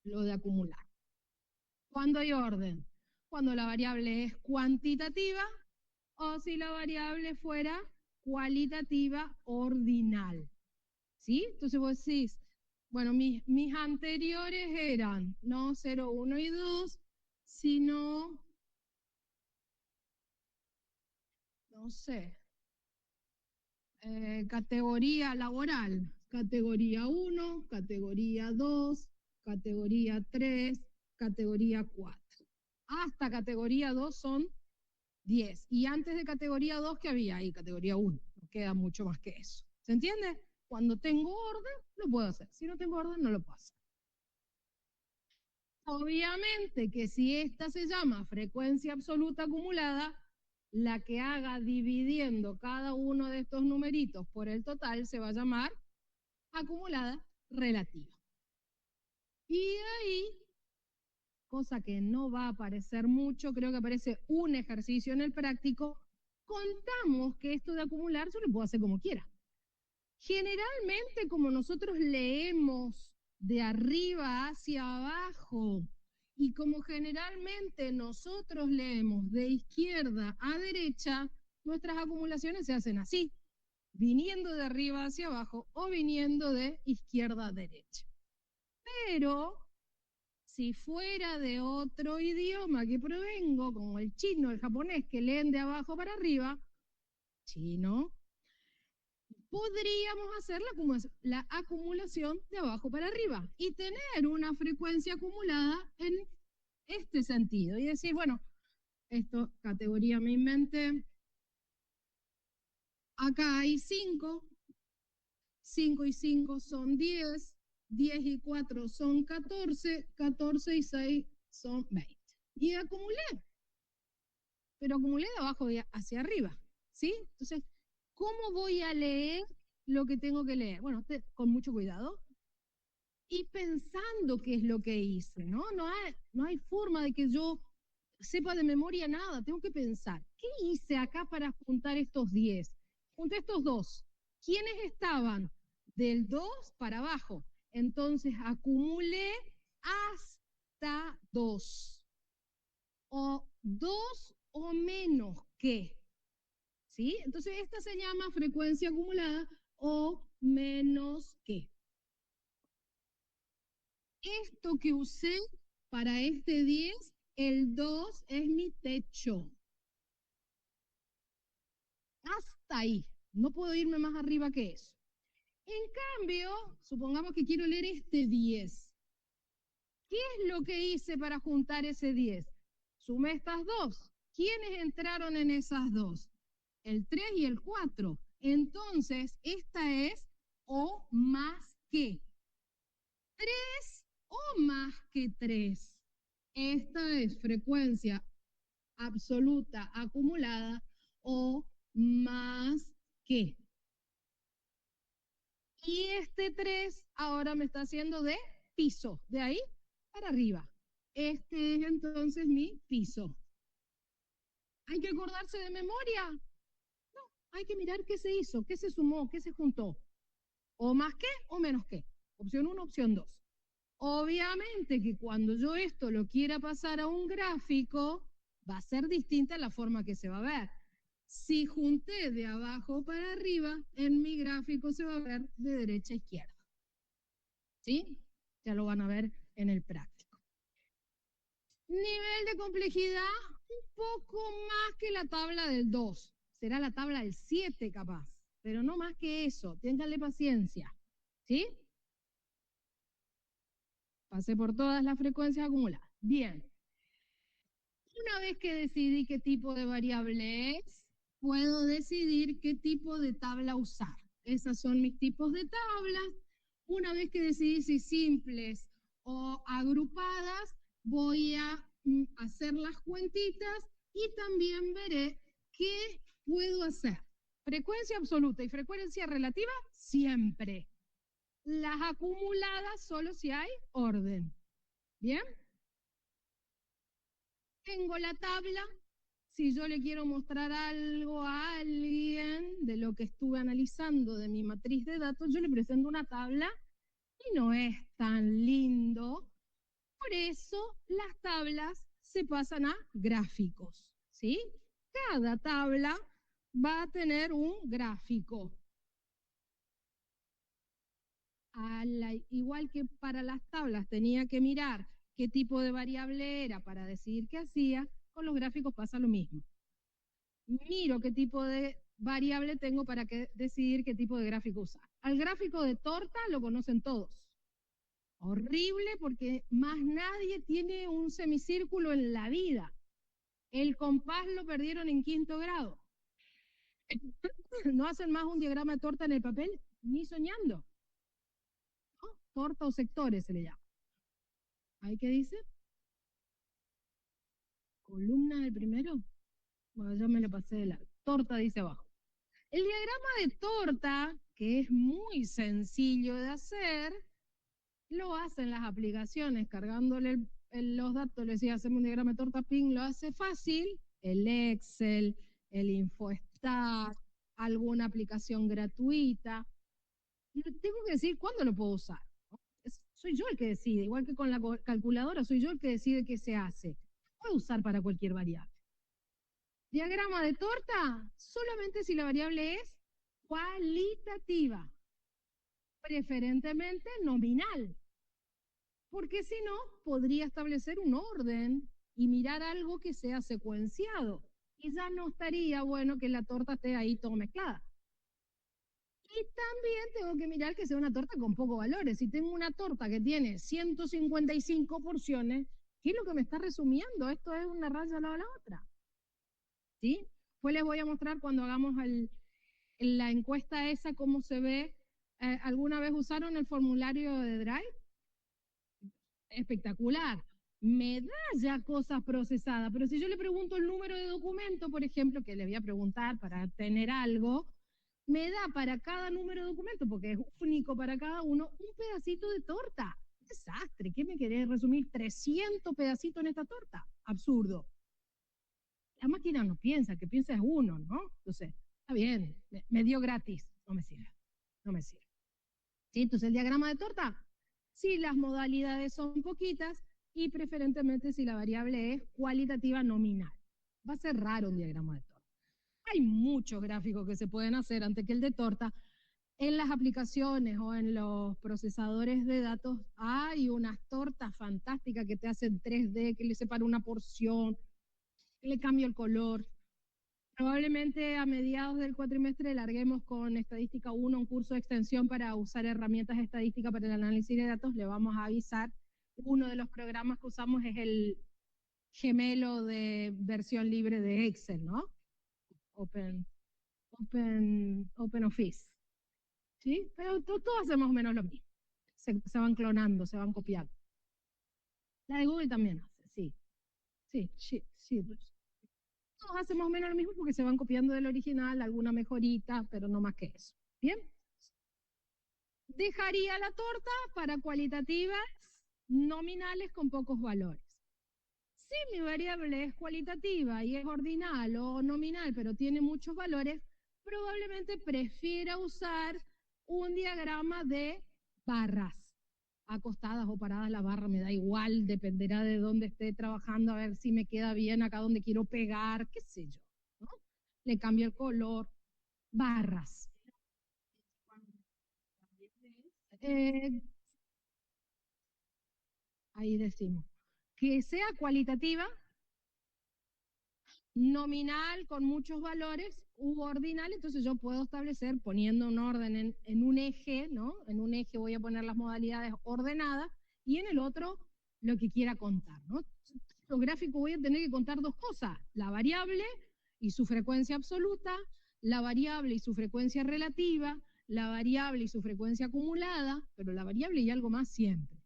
lo de acumular. ¿Cuándo hay orden? Cuando la variable es cuantitativa o si la variable fuera cualitativa ordinal. ¿Sí? Entonces vos decís, bueno, mis anteriores eran no 0, 1 y 2, sino, no sé, categoría laboral, categoría 1, categoría 2, categoría 3, categoría 4. Hasta categoría 2 son 10. Y antes de categoría 2, ¿qué había ahí? Categoría 1. No queda mucho más que eso. ¿Se entiende? Cuando tengo orden, lo puedo hacer. Si no tengo orden, no lo puedo hacer. Obviamente que si esta se llama frecuencia absoluta acumulada, la que haga dividiendo cada uno de estos numeritos por el total se va a llamar acumulada relativa. Y ahí, cosa que no va a aparecer mucho, creo que aparece un ejercicio en el práctico, contamos que esto de acumular yo lo puedo hacer como quiera. Generalmente, como nosotros leemos de arriba hacia abajo y como generalmente nosotros leemos de izquierda a derecha, nuestras acumulaciones se hacen así, viniendo de arriba hacia abajo o viniendo de izquierda a derecha. Pero si fuera de otro idioma que provengo, como el chino, el japonés, que leen de abajo para arriba, chino, podríamos hacer la acumulación de abajo para arriba y tener una frecuencia acumulada en este sentido. Y decir, bueno, esto, categoría me inventé, acá hay 5, 5 y 5 son 10, 10 y 4 son 14, 14 y 6 son 20. Y acumulé, pero acumulé de abajo hacia arriba, ¿sí? Entonces, ¿cómo voy a leer lo que tengo que leer? Bueno, con mucho cuidado y pensando qué es lo que hice, ¿no? No hay forma de que yo sepa de memoria nada, tengo que pensar. ¿Qué hice acá para juntar estos 10? Junté estos dos. ¿Quiénes estaban? Del 2 para abajo. Entonces acumulé hasta 2. O 2 o menos que. ¿Sí? Entonces esta se llama frecuencia acumulada o menos que. Esto que usé para este 10, el 2 es mi techo. Hasta ahí. No puedo irme más arriba que eso. En cambio, supongamos que quiero leer este 10. ¿Qué es lo que hice para juntar ese 10? Sumé estas dos. ¿Quiénes entraron en esas dos? El 3 y el 4. Entonces, esta es o más que. 3 o más que 3. Esta es frecuencia absoluta acumulada o más que. Y este 3 ahora me está haciendo de piso, de ahí para arriba. Este es entonces mi piso. ¿Hay que acordarse de memoria? No, hay que mirar qué se hizo, qué se sumó, qué se juntó. O más que o menos que. Opción 1, opción 2. Obviamente que cuando yo esto lo quiera pasar a un gráfico, va a ser distinta la forma que se va a ver. Si junté de abajo para arriba, en mi gráfico se va a ver de derecha a izquierda. ¿Sí? Ya lo van a ver en el práctico. Nivel de complejidad un poco más que la tabla del 2. Será la tabla del 7 capaz, pero no más que eso. Ténganle paciencia. ¿Sí? Pasé por todas las frecuencias acumuladas. Bien. Una vez que decidí qué tipo de variable es, puedo decidir qué tipo de tabla usar. Esas son mis tipos de tablas. Una vez que decidí si simples o agrupadas, voy a hacer las cuentitas y también veré qué puedo hacer. Frecuencia absoluta y frecuencia relativa, siempre. Las acumuladas solo si hay orden. ¿Bien? Tengo la tabla. Si yo le quiero mostrar algo a alguien de lo que estuve analizando de mi matriz de datos, yo le presento una tabla y no es tan lindo. Por eso las tablas se pasan a gráficos, ¿sí? Cada tabla va a tener un gráfico. Igual que para las tablas tenía que mirar qué tipo de variable era para decidir qué hacía, con los gráficos pasa lo mismo. Miro qué tipo de variable tengo para decidir qué tipo de gráfico usar. Al gráfico de torta lo conocen todos. Horrible porque más nadie tiene un semicírculo en la vida. El compás lo perdieron en 5º grado. No hacen más un diagrama de torta en el papel ni soñando. ¿No? Torta o sectores se le llama. ¿Ahí qué dice? Columna del primero. Bueno, ya me lo pasé de lado. Torta dice abajo. El diagrama de torta, que es muy sencillo de hacer, lo hacen las aplicaciones, cargándole los datos, le decía, hacemos un diagrama de torta, ping, lo hace fácil, el Excel, el InfoStat, alguna aplicación gratuita. Tengo que decir cuándo lo puedo usar. Soy yo el que decide, igual que con la calculadora, soy yo el que decide qué se hace. Puedo usar para cualquier variable. Diagrama de torta, solamente si la variable es cualitativa, preferentemente nominal, porque si no, podría establecer un orden y mirar algo que sea secuenciado, y ya no estaría bueno que la torta esté ahí todo mezclada. Y también tengo que mirar que sea una torta con pocos valores. Si tengo una torta que tiene 155 porciones, ¿qué es lo que me está resumiendo? Esto es una raya al lado de la otra. ¿Sí? Pues les voy a mostrar cuando hagamos la encuesta esa, cómo se ve. ¿Alguna vez usaron el formulario de Drive? Espectacular. Me da ya cosas procesadas, pero si yo le pregunto el número de documento, por ejemplo, que le voy a preguntar para tener algo, me da para cada número de documento, porque es único para cada uno, un pedacito de torta. Desastre. ¿Qué me querés resumir? 300 pedacitos en esta torta. Absurdo. La máquina no piensa, que piensa es uno, ¿no? Entonces, está bien, me dio gratis, no me sirve, no me sirve. ¿Sí? Entonces, el diagrama de torta, si las modalidades son poquitas y preferentemente si la variable es cualitativa nominal. Va a ser raro un diagrama de torta. Hay muchos gráficos que se pueden hacer antes que el de torta. En las aplicaciones o en los procesadores de datos hay unas tortas fantásticas que te hacen 3D, que le separan una porción, le cambio el color. Probablemente a mediados del cuatrimestre larguemos con Estadística 1, un curso de extensión para usar herramientas estadísticas para el análisis de datos. Le vamos a avisar. Uno de los programas que usamos es el gemelo de versión libre de Excel, ¿no? Open Office. ¿Sí? Pero todos hacemos más o menos lo mismo. Se van clonando, se van copiando. La de Google también hace, sí. Sí. Todos hacen más o menos lo mismo porque se van copiando del original, alguna mejorita, pero no más que eso. ¿Bien? Dejaría la torta para cualitativas nominales con pocos valores. Si mi variable es cualitativa y es ordinal o nominal, pero tiene muchos valores, probablemente prefiera usar un diagrama de barras, acostadas o paradas la barra, me da igual, dependerá de dónde esté trabajando, a ver si me queda bien acá donde quiero pegar, qué sé yo, ¿no? Le cambio el color, barras. Eh, ahí decimos, que sea cualitativa, nominal con muchos valores u ordinal, entonces yo puedo establecer poniendo un orden en un eje, ¿no? En un eje voy a poner las modalidades ordenadas y en el otro lo que quiera contar, ¿no? Lo gráfico voy a tener que contar dos cosas, la variable y su frecuencia absoluta, la variable y su frecuencia relativa, la variable y su frecuencia acumulada, pero la variable y algo más siempre.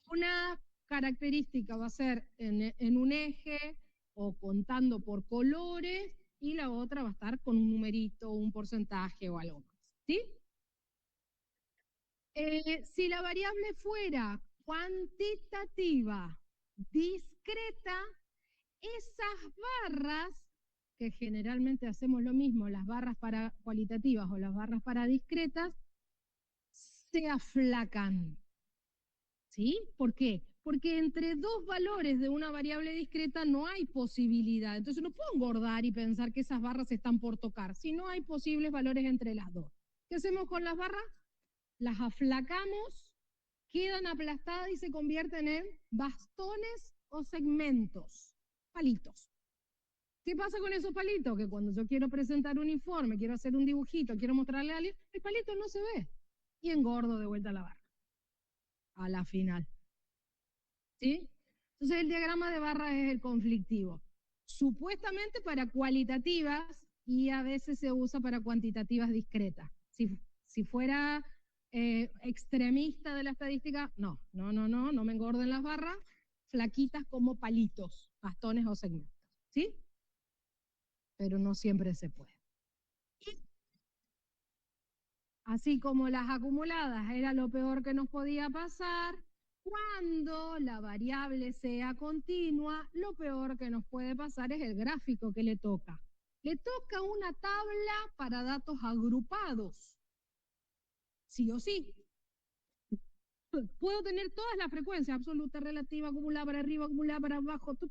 Una característica va a ser en un eje o contando por colores y la otra va a estar con un numerito, un porcentaje o algo más. ¿Sí? Si la variable fuera cuantitativa, discreta, esas barras, que generalmente hacemos lo mismo, las barras para cualitativas o las barras para discretas, se aflacan. ¿Sí? ¿Por qué? Porque entre dos valores de una variable discreta no hay posibilidad. Entonces no puedo engordar y pensar que esas barras están por tocar, si no hay posibles valores entre las dos. ¿Qué hacemos con las barras? Las aflacamos, quedan aplastadas y se convierten en bastones o segmentos, palitos. ¿Qué pasa con esos palitos? Que cuando yo quiero presentar un informe, quiero hacer un dibujito, quiero mostrarle a alguien, el palito no se ve y engordo de vuelta a la barra, a la final. ¿Sí? Entonces el diagrama de barras es el conflictivo. Supuestamente para cualitativas y a veces se usa para cuantitativas discretas. Si fuera extremista de la estadística, no me engorden las barras, flaquitas como palitos, bastones o segmentos. ¿Sí? Pero no siempre se puede. Y así como las acumuladas era lo peor que nos podía pasar, cuando la variable sea continua, lo peor que nos puede pasar es el gráfico que le toca. Le toca una tabla para datos agrupados, sí o sí. Puedo tener todas las frecuencias, absoluta, relativa, acumulada para arriba, acumulada para abajo, tu.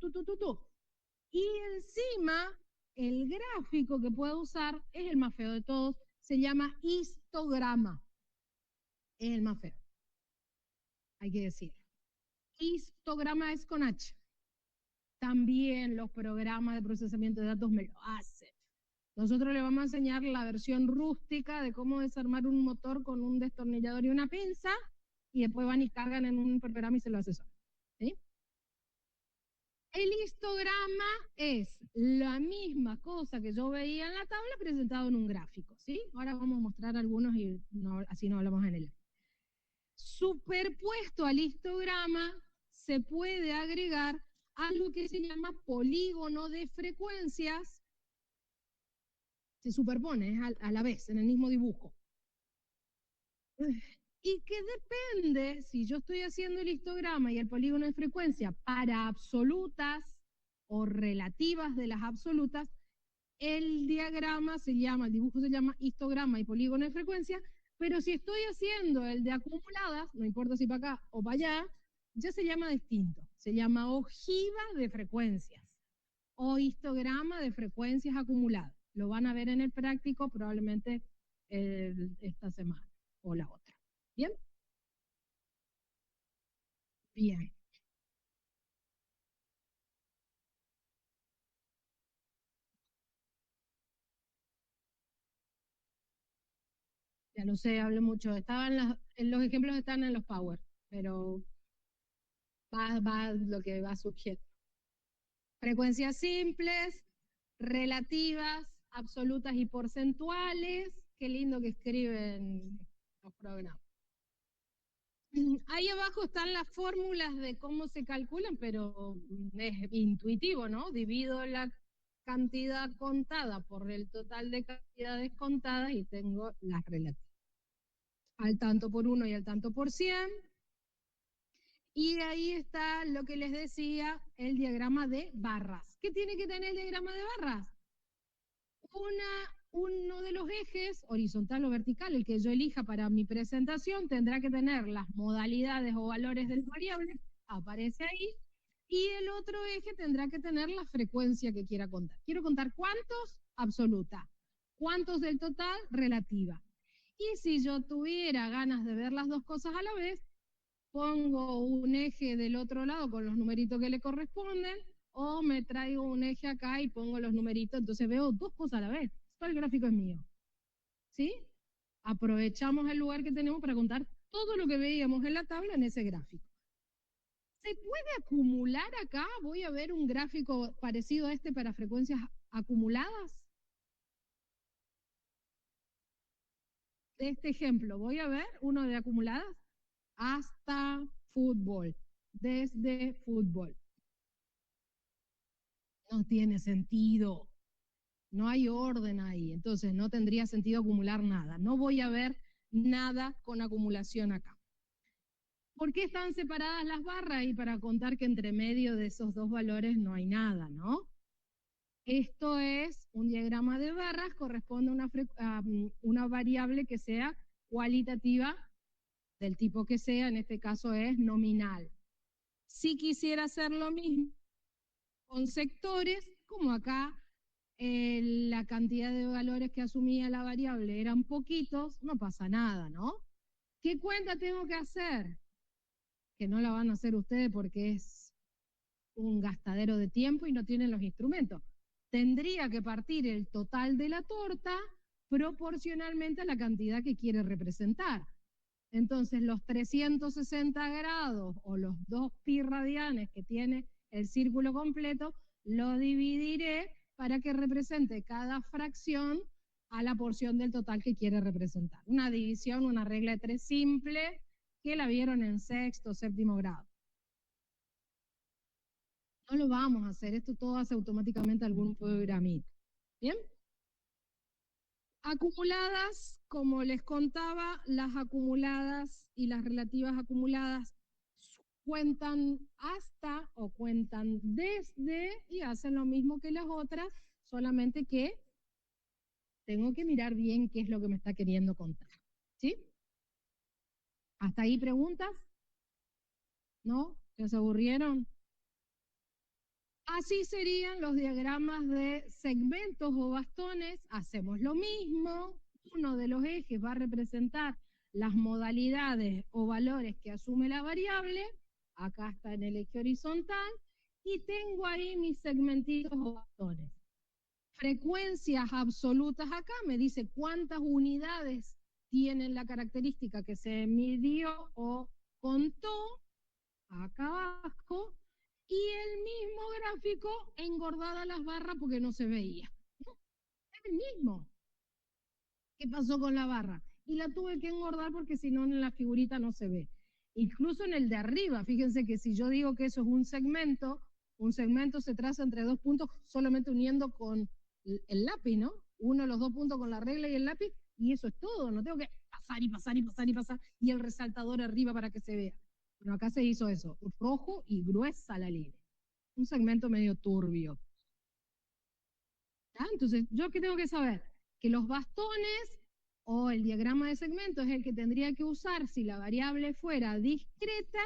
Y encima, el gráfico que puedo usar es el más feo de todos, se llama histograma. Es el más feo, hay que decir. Histograma es con H. También los programas de procesamiento de datos me lo hacen. Nosotros le vamos a enseñar la versión rústica de cómo desarmar un motor con un destornillador y una pinza, y después van y cargan en un programa y se lo hacen solo. ¿Sí? El histograma es la misma cosa que yo veía en la tabla presentado en un gráfico. ¿Sí? Ahora vamos a mostrar algunos y así no hablamos en el. Superpuesto al histograma se puede agregar algo que se llama polígono de frecuencias, se superpone, es a la vez, en el mismo dibujo. Y que depende, si yo estoy haciendo el histograma y el polígono de frecuencia para absolutas o relativas de las absolutas, el diagrama se llama, el dibujo se llama histograma y polígono de frecuencia, pero si estoy haciendo el de acumuladas, no importa si para acá o para allá, ya se llama distinto, se llama ojiva de frecuencias o histograma de frecuencias acumuladas. Lo van a ver en el práctico probablemente esta semana o la otra. ¿Bien? Bien. Ya lo sé, hablo mucho. Los ejemplos están en los Power, pero va lo que va surgiendo. Frecuencias simples, relativas, absolutas y porcentuales. Qué lindo que escriben los programas. Ahí abajo están las fórmulas de cómo se calculan, pero es intuitivo, ¿no? Divido la cantidad contada por el total de cantidades contadas y tengo las relativas. Al tanto por 1 y al tanto por 100. Y ahí está lo que les decía, el diagrama de barras. ¿Qué tiene que tener el diagrama de barras? uno de los ejes, horizontal o vertical, el que yo elija para mi presentación, tendrá que tener las modalidades o valores del variable, aparece ahí, y el otro eje tendrá que tener la frecuencia que quiera contar. Quiero contar cuántos, absoluta. Cuántos del total, relativa. Y si yo tuviera ganas de ver las dos cosas a la vez, pongo un eje del otro lado con los numeritos que le corresponden, o me traigo un eje acá y pongo los numeritos, entonces veo dos cosas a la vez. Todo el gráfico es mío. ¿Sí? Aprovechamos el lugar que tenemos para contar todo lo que veíamos en la tabla en ese gráfico. ¿Se puede acumular acá? Voy a ver un gráfico parecido a este para frecuencias acumuladas. De este ejemplo, voy a ver uno de acumuladas hasta fútbol, desde fútbol. No tiene sentido. No hay orden ahí, entonces no tendría sentido acumular nada. No voy a ver nada con acumulación acá. ¿Por qué están separadas las barras? Y para contar que entre medio de esos dos valores no hay nada, ¿no? Esto es un diagrama de barras, corresponde a una variable que sea cualitativa, del tipo que sea, en este caso es nominal. Si quisiera hacer lo mismo con sectores, como acá la cantidad de valores que asumía la variable eran poquitos, no pasa nada, ¿no? ¿Qué cuenta tengo que hacer? Que no la van a hacer ustedes porque es un gastadero de tiempo y no tienen los instrumentos. Tendría que partir el total de la torta proporcionalmente a la cantidad que quiere representar. Entonces, los 360 grados o los 2 pi radianes que tiene el círculo completo, lo dividiré para que represente cada fracción a la porción del total que quiere representar. Una división, una regla de 3 simple, que la vieron en sexto, séptimo grado. No lo vamos a hacer, esto todo hace automáticamente algún programita. ¿Bien? Acumuladas, como les contaba, las acumuladas y las relativas acumuladas cuentan hasta o cuentan desde y hacen lo mismo que las otras, solamente que tengo que mirar bien qué es lo que me está queriendo contar. ¿Sí? ¿Hasta ahí preguntas? ¿No? ¿Ya se aburrieron? Así serían los diagramas de segmentos o bastones. Hacemos lo mismo. Uno de los ejes va a representar las modalidades o valores que asume la variable. Acá está en el eje horizontal. Y tengo ahí mis segmentitos o bastones. Frecuencias absolutas acá me dice cuántas unidades tienen la característica que se midió o contó. Acá abajo. Y el mismo gráfico engordada las barras porque no se veía. ¿No? Es el mismo. ¿Qué pasó con la barra? Y la tuve que engordar porque si no en la figurita no se ve. Incluso en el de arriba, fíjense que si yo digo que eso es un segmento se traza entre dos puntos solamente uniendo con el lápiz, ¿no? Uno los dos puntos con la regla y el lápiz, y eso es todo. No tengo que pasar y pasar y pasar y pasar y el resaltador arriba para que se vea. Bueno, acá se hizo eso, rojo y gruesa la línea. Un segmento medio turbio. ¿Ya? Entonces, ¿yo qué tengo que saber? Que los bastones o el diagrama de segmento es el que tendría que usar si la variable fuera discreta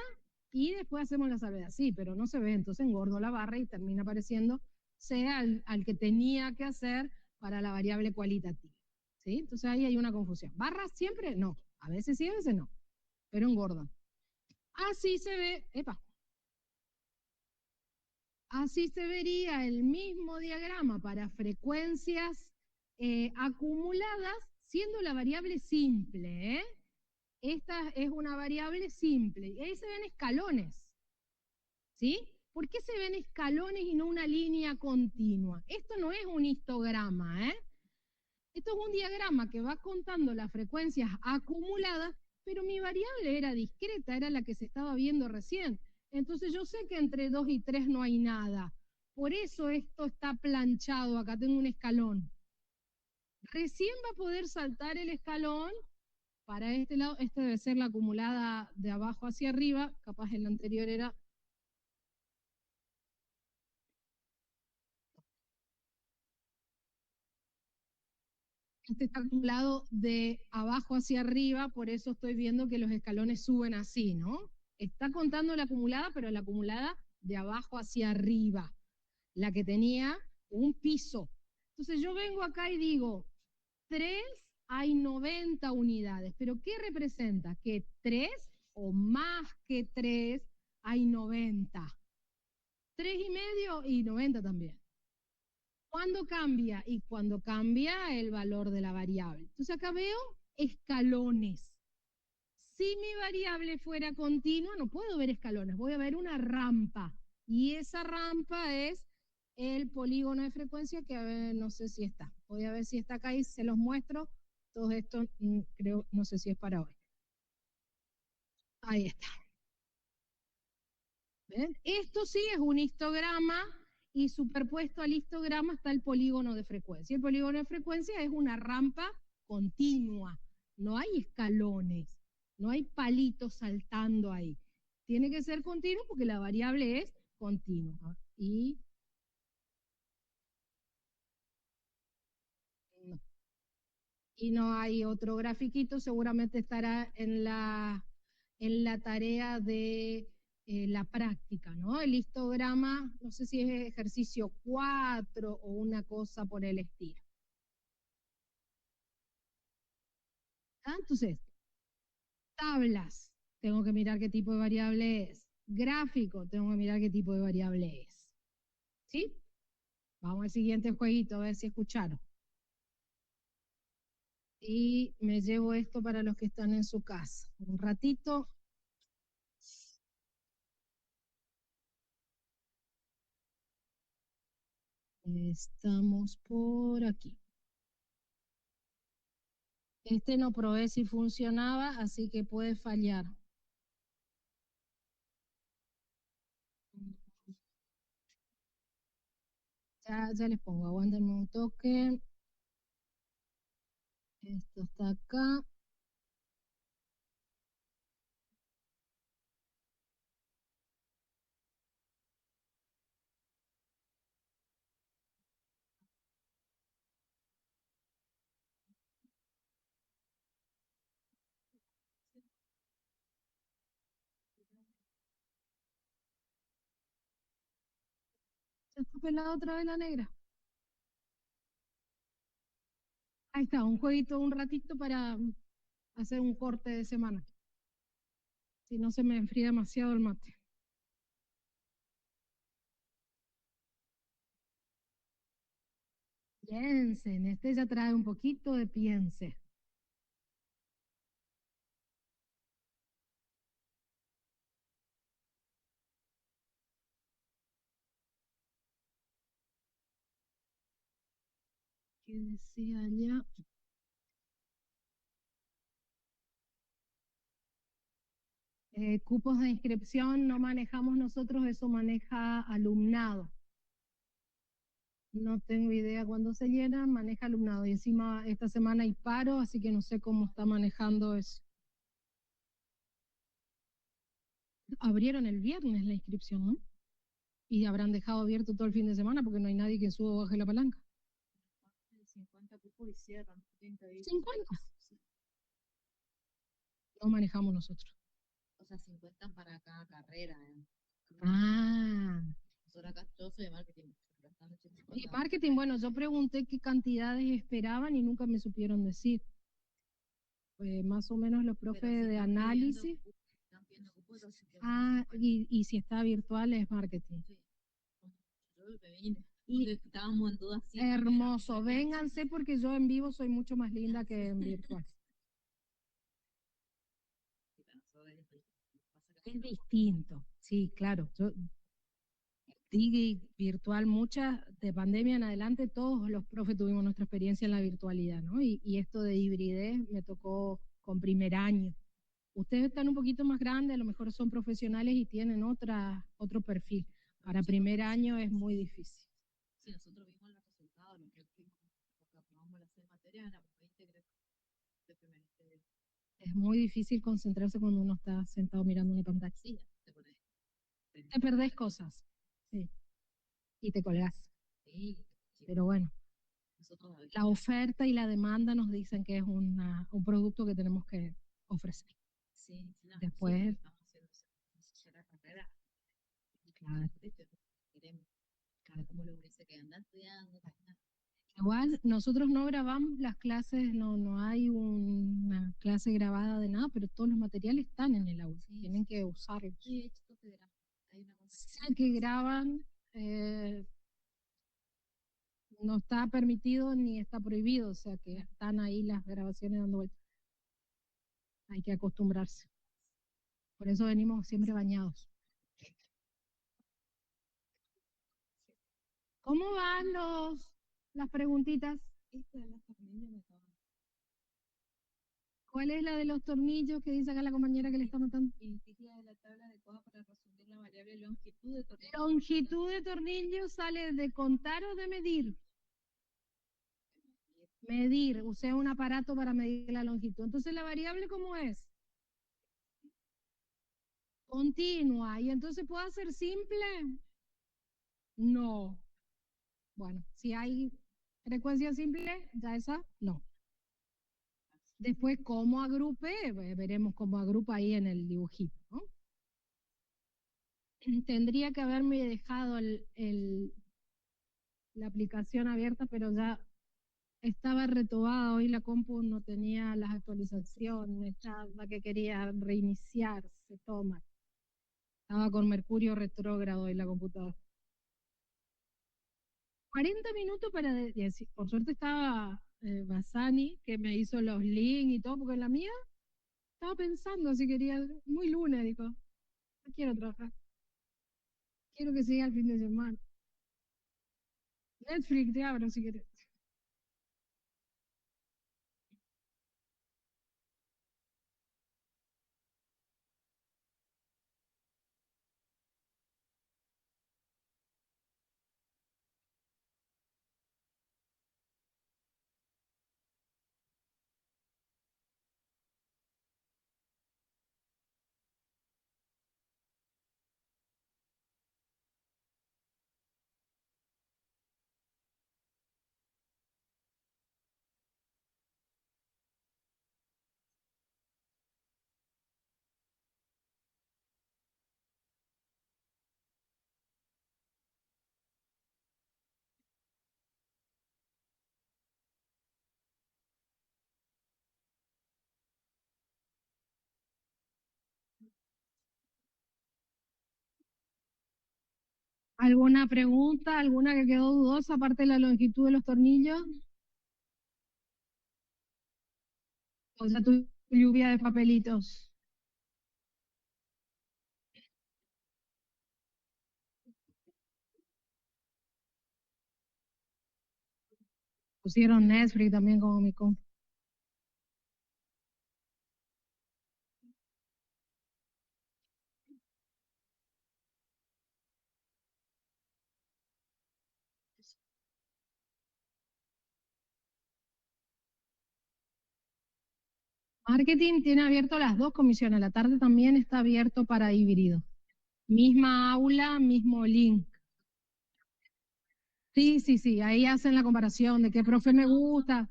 y después hacemos la salvedad. Sí, pero no se ve, entonces engordo la barra y termina apareciendo sea al que tenía que hacer para la variable cualitativa. ¿Sí? Entonces ahí hay una confusión. ¿Barras siempre? No. A veces sí, a veces no. Pero engorda. Así se ve, epa, así se vería el mismo diagrama para frecuencias acumuladas, siendo la variable simple. Esta es una variable simple. Y ahí se ven escalones. ¿Sí? ¿Por qué se ven escalones y no una línea continua? Esto no es un histograma, ¿eh? Esto es un diagrama que va contando las frecuencias acumuladas, pero mi variable era discreta, era la que se estaba viendo recién. Entonces yo sé que entre 2 y 3 no hay nada. Por eso esto está planchado, acá tengo un escalón. Recién va a poder saltar el escalón para este lado, este debe ser la acumulada de abajo hacia arriba, capaz el anterior era Este está acumulado de abajo hacia arriba, por eso estoy viendo que los escalones suben así, ¿no? Está contando la acumulada, pero la acumulada de abajo hacia arriba, la que tenía un piso. Entonces yo vengo acá y digo, 3 hay 90 unidades, pero ¿qué representa? Que 3 o más que 3 hay 90. 3,5 y 90 también. ¿Cuándo cambia? Y cuando cambia el valor de la variable. Entonces acá veo escalones. Si mi variable fuera continua, no puedo ver escalones, voy a ver una rampa. Y esa rampa es el polígono de frecuencia que a ver, no sé si está. Voy a ver si está acá y se los muestro. Todo esto creo, no sé si es para hoy. Ahí está. ¿Ven? Esto sí es un histograma y superpuesto al histograma está el polígono de frecuencia. El polígono de frecuencia es una rampa continua, no hay escalones, no hay palitos saltando ahí. Tiene que ser continuo porque la variable es continua. No, y no hay otro grafiquito, seguramente estará en la tarea de la práctica, ¿no? El histograma, no sé si es ejercicio 4 o una cosa por el estilo. ¿Ah? Entonces, tablas, tengo que mirar qué tipo de variable es. Gráfico, tengo que mirar qué tipo de variable es. ¿Sí? Vamos al siguiente jueguito, a ver si escucharon. Y me llevo esto para los que están en su casa. Un ratito. Estamos por aquí. Este no probé si funcionaba, así que puede fallar. Ya les pongo, aguántenme un toque. Esto está acá. Ya está pelada otra vez la negra. Ahí está, un jueguito, un ratito para hacer un corte de semana. Si no se me enfría demasiado el mate. Piensen, este ya trae un poquito de piense. ¿Qué decía allá? Cupos de inscripción no manejamos nosotros, eso maneja alumnado. No tengo idea cuándo se llena, maneja alumnado. Y encima esta semana hay paro, así que no sé cómo está manejando eso. Abrieron el viernes la inscripción, ¿no? Y habrán dejado abierto todo el fin de semana porque no hay nadie que suba o baje la palanca. 50 cupos y cierran. 50. No manejamos nosotros.
O sea, 50 para cada carrera.
Ah.
Nosotros acá yo soy de marketing.
Y marketing, bueno, yo pregunté qué cantidades esperaban y nunca me supieron decir. Más o menos los profes de análisis. Ah, y si está virtual es marketing.
Sí. Yo me vine. Y estábamos en dudas.
Hermoso, vénganse porque yo en vivo soy mucho más linda que en virtual. Es distinto, sí, claro. Yo di virtual muchas, de pandemia en adelante, todos los profes tuvimos nuestra experiencia en la virtualidad, ¿no? Y esto de hibridez me tocó con primer año. Ustedes están un poquito más grandes, a lo mejor son profesionales y tienen otro perfil. Para primer año es muy difícil.
Sí, nosotros vimos los resultados, lo que aprobamos las 6 materias en la 20 de primer.
Es muy difícil concentrarse cuando uno está sentado mirando una pantalla.
Sí,
te perdés cosas. Sí. Y te colgás.
Sí.
Pero bueno.
nosotros a veces.
La oferta y la demanda nos dicen que es un producto que tenemos que ofrecer.
Sí, no,
Después,
nosotros estamos haciendo la carrera.
claro,
Queremos, claro, como lo dice que andan estudiando.
igual nosotros no grabamos las clases, no hay una clase grabada de nada, pero todos los materiales están en el aula,
Sí,
tienen que usarlos.
Sí, de hecho, hay una
Sé que graban, no está permitido ni está prohibido, o sea que están ahí las grabaciones dando vueltas. Hay que acostumbrarse. Por eso venimos siempre bañados. ¿Cómo van las preguntitas?
Esta de los tornillos me estaba.
¿Cuál es la de los tornillos que dice acá la compañera que le está matando?
Indica de la tabla adecuada para resolver la variable longitud de tornillo.
Longitud de tornillo sale de contar o de medir. Medir, usé un aparato para medir la longitud. Entonces, ¿la variable cómo es? Continua. ¿Y entonces puedo hacer simple? No. Bueno, si hay frecuencia simple, ya esa no. Después, ¿cómo agrupé? Veremos cómo agrupa ahí en el dibujito, ¿no? Tendría que haberme dejado la aplicación abierta, pero ya estaba retobada. Hoy la compu no tenía las actualizaciones, estaba que quería reiniciarse, toma. Estaba con Mercurio retrógrado en la computadora. 40 minutos para decir, por suerte estaba Basani, que me hizo los links y todo, porque en la mía estaba pensando si quería, muy lunes, dijo, no quiero trabajar, quiero que siga el fin de semana. Netflix te abro si quieres. ¿Alguna pregunta, alguna que quedó dudosa, aparte de la longitud de los tornillos? O sea, tu lluvia de papelitos. Pusieron Netflix también como mi compa. Marketing tiene abierto las dos comisiones, la tarde también está abierto para híbrido. Misma aula, mismo link. Sí, ahí hacen la comparación de qué profe me gusta.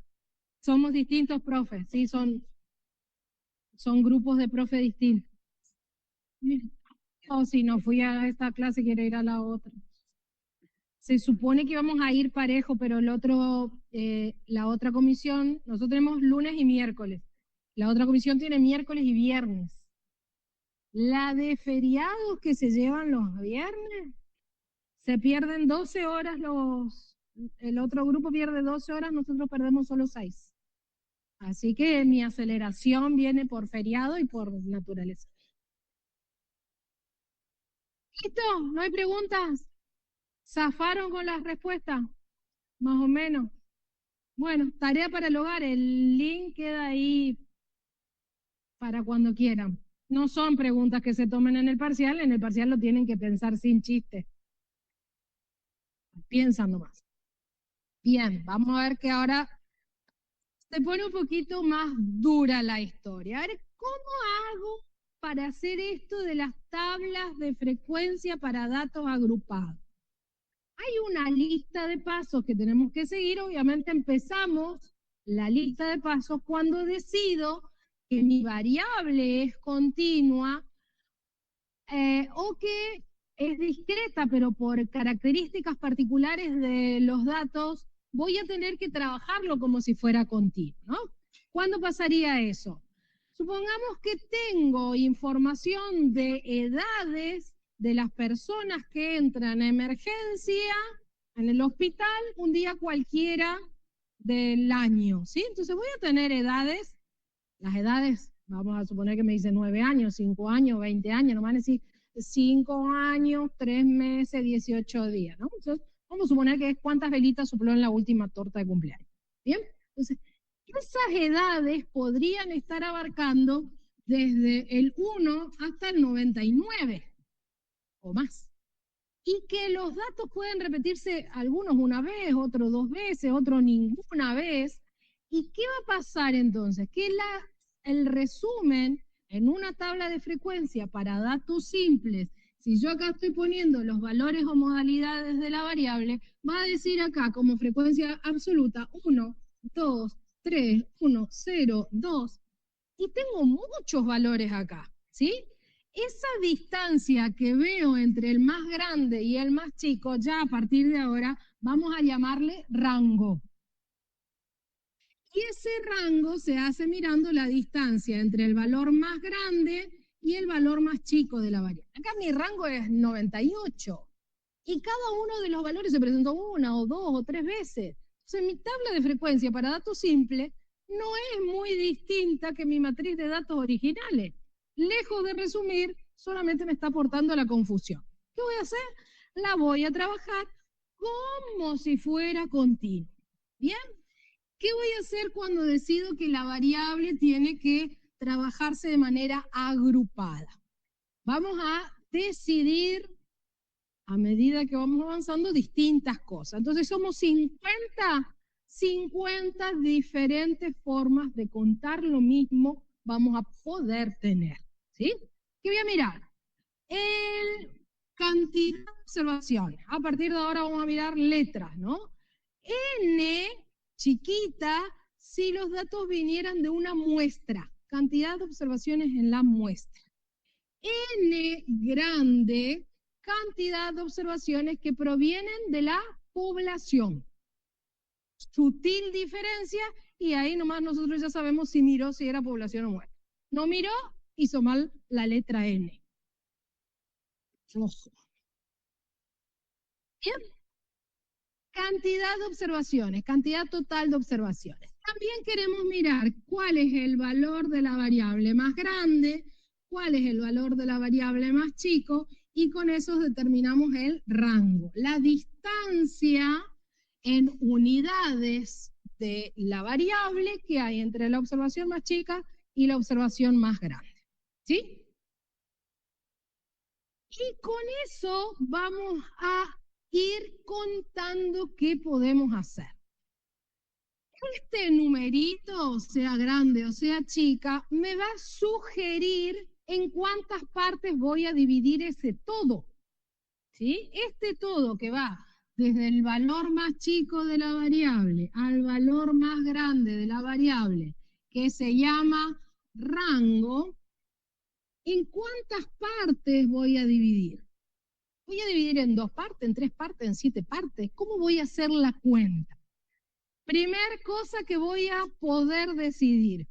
Somos distintos profes, sí, son grupos de profes distintos. O si no fui a esta clase, quiero ir a la otra. Se supone que íbamos a ir parejo, pero la otra comisión, nosotros tenemos lunes y miércoles. La otra comisión tiene miércoles y viernes. La de feriados que se llevan los viernes, se pierden 12 horas el otro grupo pierde 12 horas, nosotros perdemos solo 6. Así que mi aceleración viene por feriado y por naturaleza. ¿Listo? ¿No hay preguntas? ¿Zafaron con las respuestas? Más o menos. Bueno, tarea para el hogar. El link queda ahí para cuando quieran. No son preguntas que se tomen en el parcial lo tienen que pensar sin chiste. Piensan nomás. Bien, vamos a ver que ahora se pone un poquito más dura la historia. A ver, ¿cómo hago para hacer esto de las tablas de frecuencia para datos agrupados? Hay una lista de pasos que tenemos que seguir. Obviamente empezamos la lista de pasos cuando decido que mi variable es continua o que es discreta, pero por características particulares de los datos voy a tener que trabajarlo como si fuera continuo, ¿no? ¿Cuándo pasaría eso? Supongamos que tengo información de edades de las personas que entran a emergencia en el hospital un día cualquiera del año, ¿sí? Entonces voy a tener edades, las edades, vamos a suponer que me dice 9 años, 5 años, 20 años, no van a decir 5 años, 3 meses, 18 días, ¿no? Entonces, vamos a suponer que es cuántas velitas sopló en la última torta de cumpleaños, ¿bien? Entonces, esas edades podrían estar abarcando desde el 1 hasta el 99 o más. Y que los datos pueden repetirse algunos una vez, otros 2 veces, otros ninguna vez. ¿Y qué va a pasar entonces? Que el resumen en una tabla de frecuencia para datos simples, si yo acá estoy poniendo los valores o modalidades de la variable, va a decir acá como frecuencia absoluta 1, 2, 3, 1, 0, 2, y tengo muchos valores acá, ¿sí? Esa distancia que veo entre el más grande y el más chico, ya a partir de ahora, vamos a llamarle rango. Y ese rango se hace mirando la distancia entre el valor más grande y el valor más chico de la variable. Acá mi rango es 98 y cada uno de los valores se presentó una o dos o tres veces. Entonces mi tabla de frecuencia para datos simples no es muy distinta que mi matriz de datos originales. Lejos de resumir, solamente me está aportando la confusión. ¿Qué voy a hacer? La voy a trabajar como si fuera continua. ¿Bien? ¿Qué voy a hacer cuando decido que la variable tiene que trabajarse de manera agrupada? Vamos a decidir a medida que vamos avanzando distintas cosas. Entonces somos 50 diferentes formas de contar lo mismo vamos a poder tener. ¿Sí? ¿Qué voy a mirar? El cantidad de observaciones. A partir de ahora vamos a mirar letras, ¿no? N chiquita si los datos vinieran de una muestra. Cantidad de observaciones en la muestra. N grande, cantidad de observaciones que provienen de la población. Sutil diferencia, y ahí nomás nosotros ya sabemos si miró si era población o muestra. No miró, hizo mal la letra N. Rojo. Bien. Cantidad de observaciones, cantidad total de observaciones. También queremos mirar cuál es el valor de la variable más grande, cuál es el valor de la variable más chico, y con eso determinamos el rango. La distancia en unidades de la variable que hay entre la observación más chica y la observación más grande. ¿Sí? Y con eso vamos a ir contando qué podemos hacer. Este numerito, sea grande o sea chica, me va a sugerir en cuántas partes voy a dividir ese todo. ¿Sí? Este todo que va desde el valor más chico de la variable al valor más grande de la variable, que se llama rango, ¿en cuántas partes voy a dividir? Voy a dividir en 2 partes, en 3 partes, en 7 partes. ¿Cómo voy a hacer la cuenta? Primer cosa que voy a poder decidir.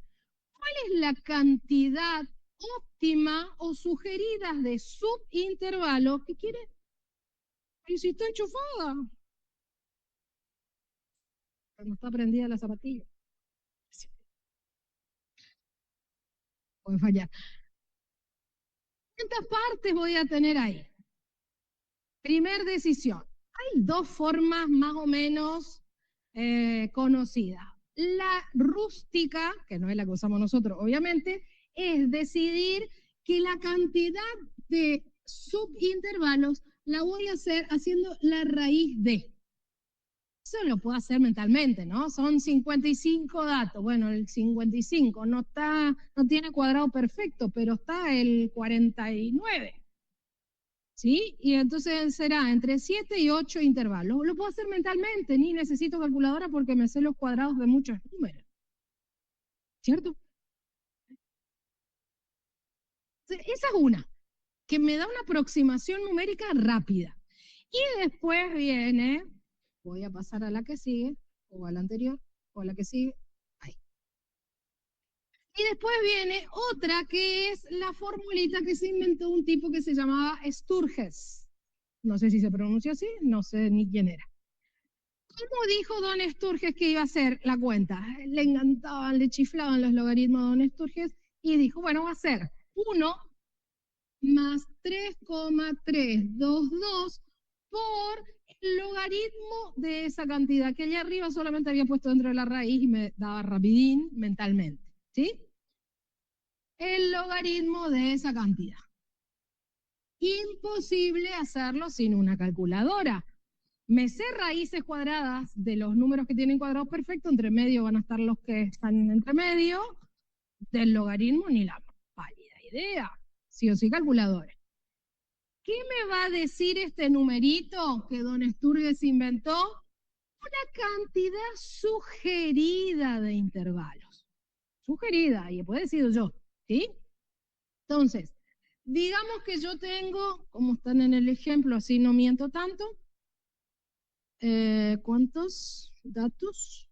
¿Cuál es la cantidad óptima o sugerida de subintervalos que quiere? Y si está enchufada. No está prendida la zapatilla. Puede fallar. ¿Cuántas partes voy a tener ahí? Primer decisión. Hay 2 formas más o menos conocidas. La rústica, que no es la que usamos nosotros, obviamente, es decidir que la cantidad de subintervalos la voy a hacer haciendo la raíz de. Eso lo puedo hacer mentalmente, ¿no? Son 55 datos. Bueno, el 55 no tiene cuadrado perfecto, pero está el 49. ¿sí? Y entonces será entre 7 y 8 intervalos. Lo puedo hacer mentalmente, ni necesito calculadora porque me sé los cuadrados de muchos números, ¿cierto? Esa es una, que me da una aproximación numérica rápida. Y después viene, voy a pasar a la que sigue, o a la anterior, o a la que sigue, ahí. Y después viene otra que es la formulita que se inventó un tipo que se llamaba Sturges. No sé si se pronuncia así, no sé ni quién era. ¿Cómo dijo don Sturges que iba a hacer la cuenta? Le encantaban, le chiflaban los logaritmos a don Sturges y dijo, bueno, va a ser 1 más 3,322 por el logaritmo de esa cantidad, que allá arriba solamente había puesto dentro de la raíz y me daba rapidín mentalmente, ¿sí? El logaritmo de esa cantidad. Imposible hacerlo sin una calculadora. Me sé raíces cuadradas de los números que tienen cuadrados perfectos, entre medio van a estar los que están entre medio, del logaritmo ni la pálida idea, sí o sí calculadora. ¿Qué me va a decir este numerito que don Sturges inventó? Una cantidad sugerida de intervalos. Sugerida, y puede decir yo, ¿sí? Entonces, digamos que yo tengo, como están en el ejemplo, así no miento tanto, ¿cuántos datos?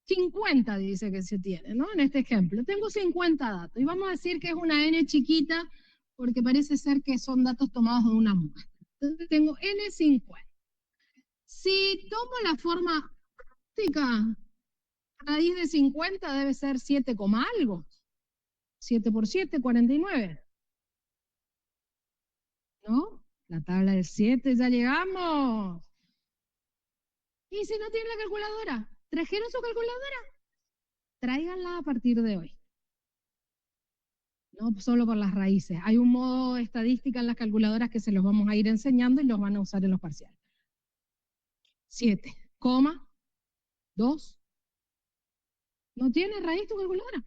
50 dice que se tiene, ¿no? En este ejemplo. Tengo 50 datos y vamos a decir que es una n chiquita porque parece ser que son datos tomados de una muestra. Entonces tengo n50. Si tomo la forma práctica, raíz de 50 debe ser 7, algo. 7 por 7, 49. ¿No? La tabla del 7, ya llegamos. ¿Y si no tiene la calculadora? ¿Trajeron su calculadora? Tráiganla a partir de hoy. No solo por las raíces. Hay un modo estadística en las calculadoras que se los vamos a ir enseñando y los van a usar en los parciales. 7, 2. ¿No tiene raíz tu calculadora?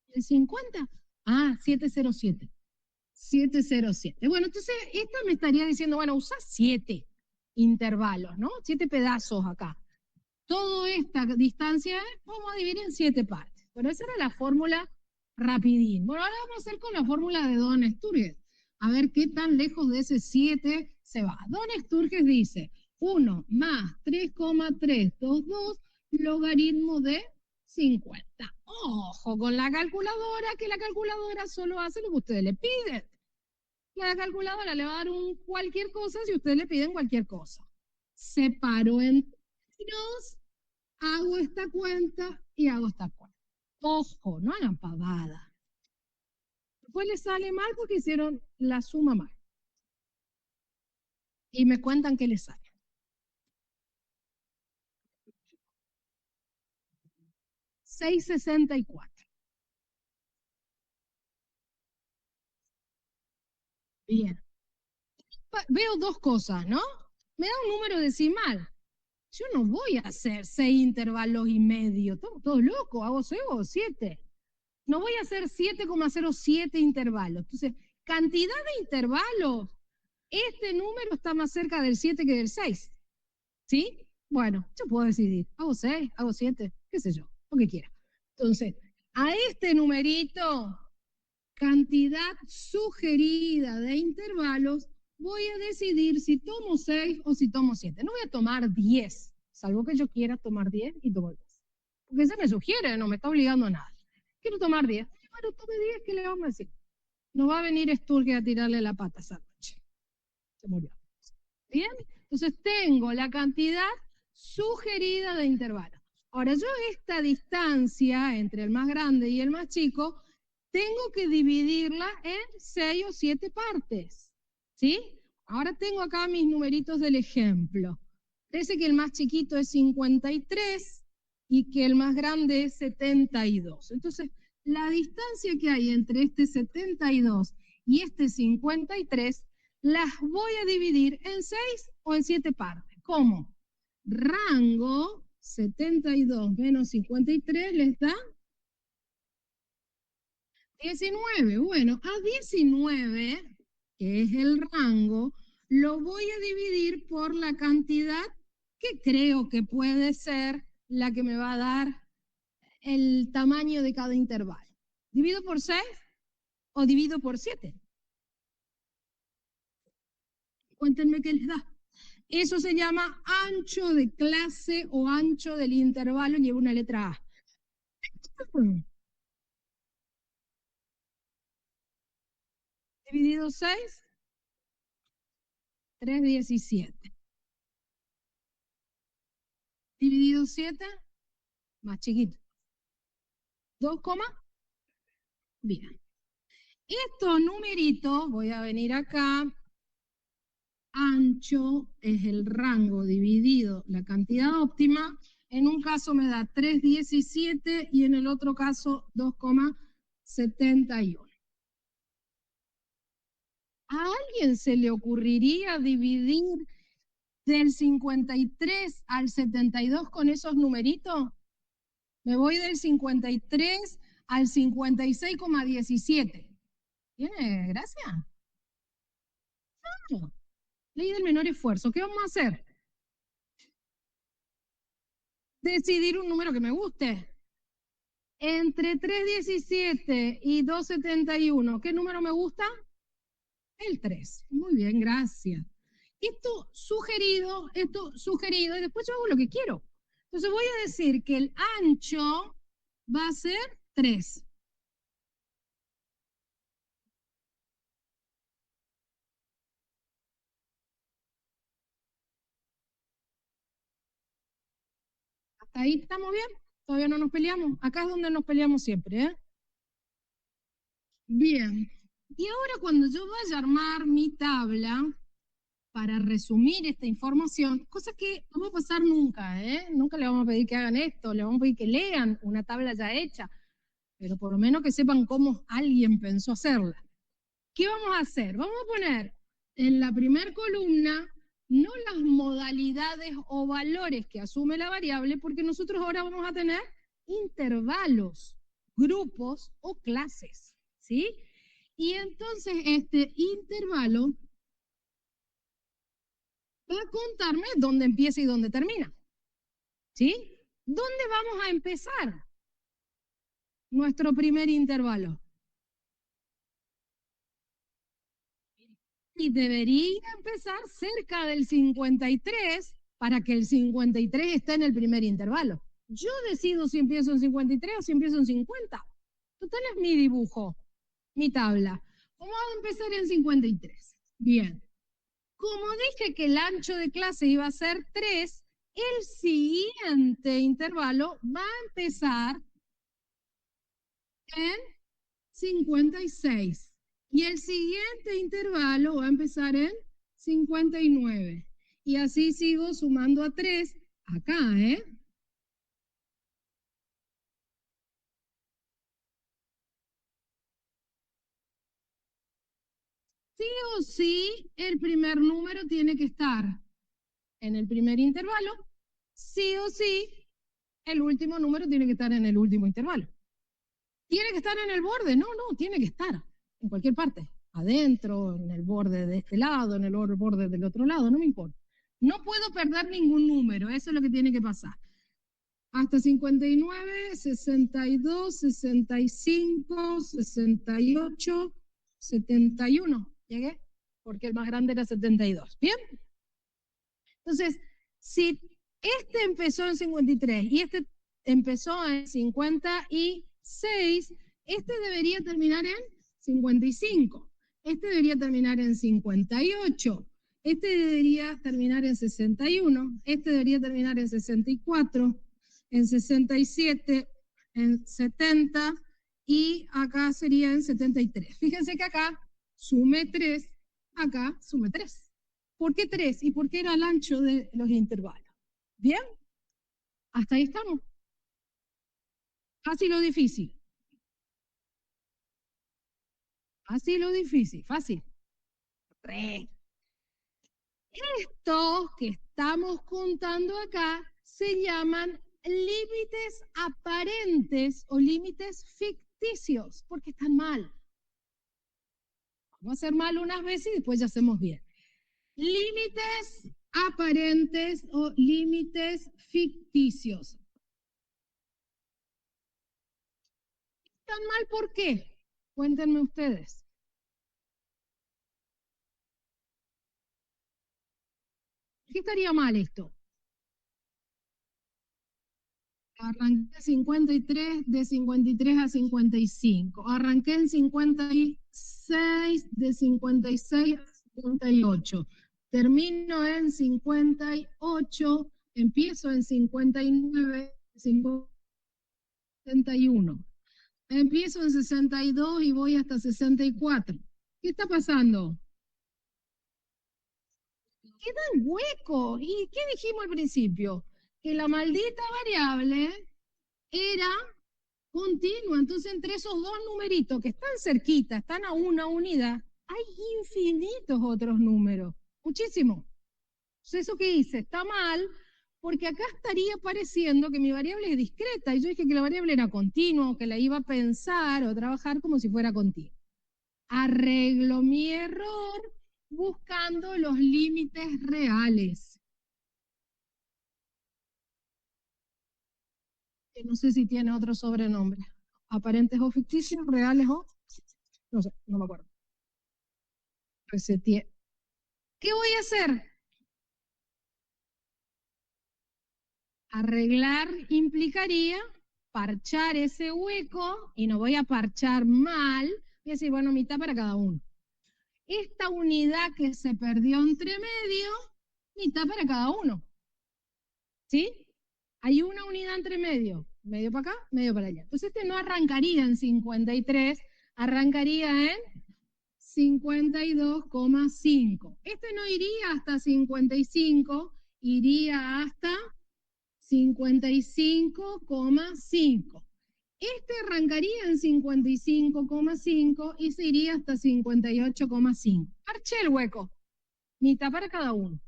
¿De 50? Ah, 707. 707. Bueno, entonces esta me estaría diciendo, bueno, usa 7 intervalos, ¿no? 7 pedazos acá. Toda esta distancia vamos a dividir en 7 partes. Bueno, esa era la fórmula rapidín. Bueno, ahora vamos a hacer con la fórmula de don Sturges. A ver qué tan lejos de ese 7 se va. Don Sturges dice 1 más 3,322 logaritmo de 50. Ojo con la calculadora, que la calculadora solo hace lo que ustedes le piden. La calculadora le va a dar cualquier cosa si ustedes le piden cualquier cosa. Separo en términos, hago esta cuenta y hago esta cuenta. Ojo, no hagan pavada. Después les sale mal porque hicieron la suma mal. Y me cuentan qué les sale. $6.64. Bien. Veo dos cosas, ¿no? Me da un número decimal. Yo no voy a hacer 6 intervalos y medio. Estamos todos locos. ¿Hago 6 o 7? No voy a hacer 7,07 intervalos. Entonces, cantidad de intervalos. Este número está más cerca del 7 que del 6. ¿Sí? Bueno, yo puedo decidir. Hago 6, hago 7, qué sé yo, lo que quiera. Entonces, a este numerito, cantidad sugerida de intervalos, voy a decidir si tomo 6 o si tomo 7. No voy a tomar 10, salvo que yo quiera tomar 10 y tomo 10. Porque se me sugiere, no me está obligando a nada. Quiero tomar 10. Bueno, tome 10, ¿qué le vamos a decir? No va a venir Sturge a tirarle la pata esa noche. Se murió. ¿Bien? Entonces tengo la cantidad sugerida de intervalos. Ahora yo esta distancia entre el más grande y el más chico tengo que dividirla en 6 o 7 partes. ¿Sí? Ahora tengo acá mis numeritos del ejemplo. Parece que el más chiquito es 53 y que el más grande es 72. Entonces, la distancia que hay entre este 72 y este 53 las voy a dividir en 6 o en 7 partes. ¿Cómo? Rango 72 menos 53 les da 19. Bueno, a 19, que es el rango, lo voy a dividir por la cantidad que creo que puede ser la que me va a dar el tamaño de cada intervalo. ¿Divido por 6 o divido por 7? Cuéntenme qué les da. Eso se llama ancho de clase o ancho del intervalo, lleva una letra A. Dividido 6, 3,17. Dividido 7, más chiquito. 2, bien. Estos numeritos, voy a venir acá, ancho es el rango dividido la cantidad óptima. En un caso me da 3,17 y en el otro caso 2,71. ¿A alguien se le ocurriría dividir del 53 al 72 con esos numeritos? Me voy del 53 al 56,17. ¿Tiene gracia? No. Ley del menor esfuerzo. ¿Qué vamos a hacer? Decidir un número que me guste. Entre 3,17 y 2,71, ¿qué número me gusta? El 3. Muy bien, gracias. Esto sugerido, y después yo hago lo que quiero. Entonces voy a decir que el ancho va a ser 3. ¿Hasta ahí estamos bien? Todavía no nos peleamos. Acá es donde nos peleamos siempre, ¿eh? Bien. Y ahora cuando yo vaya a armar mi tabla, para resumir esta información, cosa que no va a pasar nunca, ¿eh? Nunca le vamos a pedir que hagan esto, le vamos a pedir que lean una tabla ya hecha, pero por lo menos que sepan cómo alguien pensó hacerla. ¿Qué vamos a hacer? Vamos a poner en la primera columna no las modalidades o valores que asume la variable, porque nosotros ahora vamos a tener intervalos, grupos o clases, ¿sí? Y entonces este intervalo va a contarme dónde empieza y dónde termina, ¿sí? ¿Dónde vamos a empezar nuestro primer intervalo? Y debería empezar cerca del 53 para que el 53 esté en el primer intervalo. Yo decido si empiezo en 53 o si empiezo en 50. Total es mi dibujo, mi tabla. Vamos a empezar en 53. Bien. Como dije que el ancho de clase iba a ser 3, el siguiente intervalo va a empezar en 56. Y el siguiente intervalo va a empezar en 59. Y así sigo sumando a 3 acá, ¿eh? Sí o sí, el primer número tiene que estar en el primer intervalo. Sí o sí, el último número tiene que estar en el último intervalo. ¿Tiene que estar en el borde? No, no, tiene que estar en cualquier parte. Adentro, en el borde de este lado, en el borde del otro lado, no me importa. No puedo perder ningún número, eso es lo que tiene que pasar. Hasta 59, 62, 65, 68, 71. Llegué, porque el más grande era 72. ¿Bien? Entonces, si este empezó en 53 y este empezó en 56, este debería terminar en 55. Este debería terminar en 58. Este debería terminar en 61. Este debería terminar en 64, en 67, en 70 y acá sería en 73. Fíjense que acá sume 3, acá sume 3. ¿Por qué 3? ¿Y por qué era el ancho de los intervalos? ¿Bien? Hasta ahí estamos. Fácil o difícil. Fácil o difícil. Fácil. Re. Estos que estamos contando acá se llaman límites aparentes o límites ficticios. ficticios, porque están mal. Vamos a hacer mal unas veces y después ya hacemos bien. Límites aparentes o límites ficticios. ¿Están mal por qué? Cuéntenme ustedes. ¿Qué estaría mal esto? Arranqué 53, de 53 a 55. Arranqué en 56, de 56 a 58. Termino en 58, empiezo en 59, 61. Empiezo en 62 y voy hasta 64. ¿Qué está pasando? Quedan huecos. ¿Y qué dijimos al principio? Que la maldita variable era continua. Entonces, entre esos dos numeritos que están cerquita, están a una unidad, hay infinitos otros números. Muchísimo. Entonces, ¿eso qué hice? Está mal, porque acá estaría pareciendo que mi variable es discreta. Y yo dije que la variable era continua, o que la iba a pensar o trabajar como si fuera continua. Arreglo mi error buscando los límites reales. Que no sé si tiene otro sobrenombre. Aparentes o ficticios, reales o... No sé, no me acuerdo. Reseteé. ¿Qué voy a hacer? Arreglar implicaría parchar ese hueco y no voy a parchar mal. Voy a decir, bueno, mitad para cada uno. Esta unidad que se perdió entre medio, mitad para cada uno. ¿Sí? Hay una unidad entre medio. Medio para acá, medio para allá. Entonces este no arrancaría en 53, arrancaría en 52,5. Este no iría hasta 55, iría hasta 55,5. Este arrancaría en 55,5 y se iría hasta 58,5. Arché el hueco, mitad para cada uno.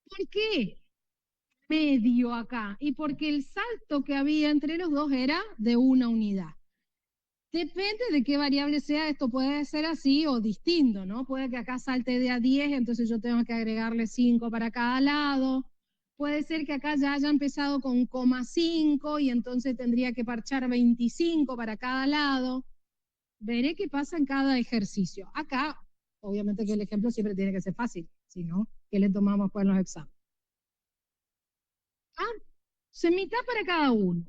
¿Por qué medio acá? Y porque el salto que había entre los dos era de una unidad. Depende de qué variable sea, esto puede ser así o distinto, ¿no? Puede que acá salte de a 10, entonces yo tengo que agregarle 5 para cada lado. Puede ser que acá ya haya empezado con 0,5 y entonces tendría que parchar 25 para cada lado. Veré qué pasa en cada ejercicio. Acá, obviamente que el ejemplo siempre tiene que ser fácil, si no, ¿qué le tomamos pues en los exámenes? Se mitad para cada uno.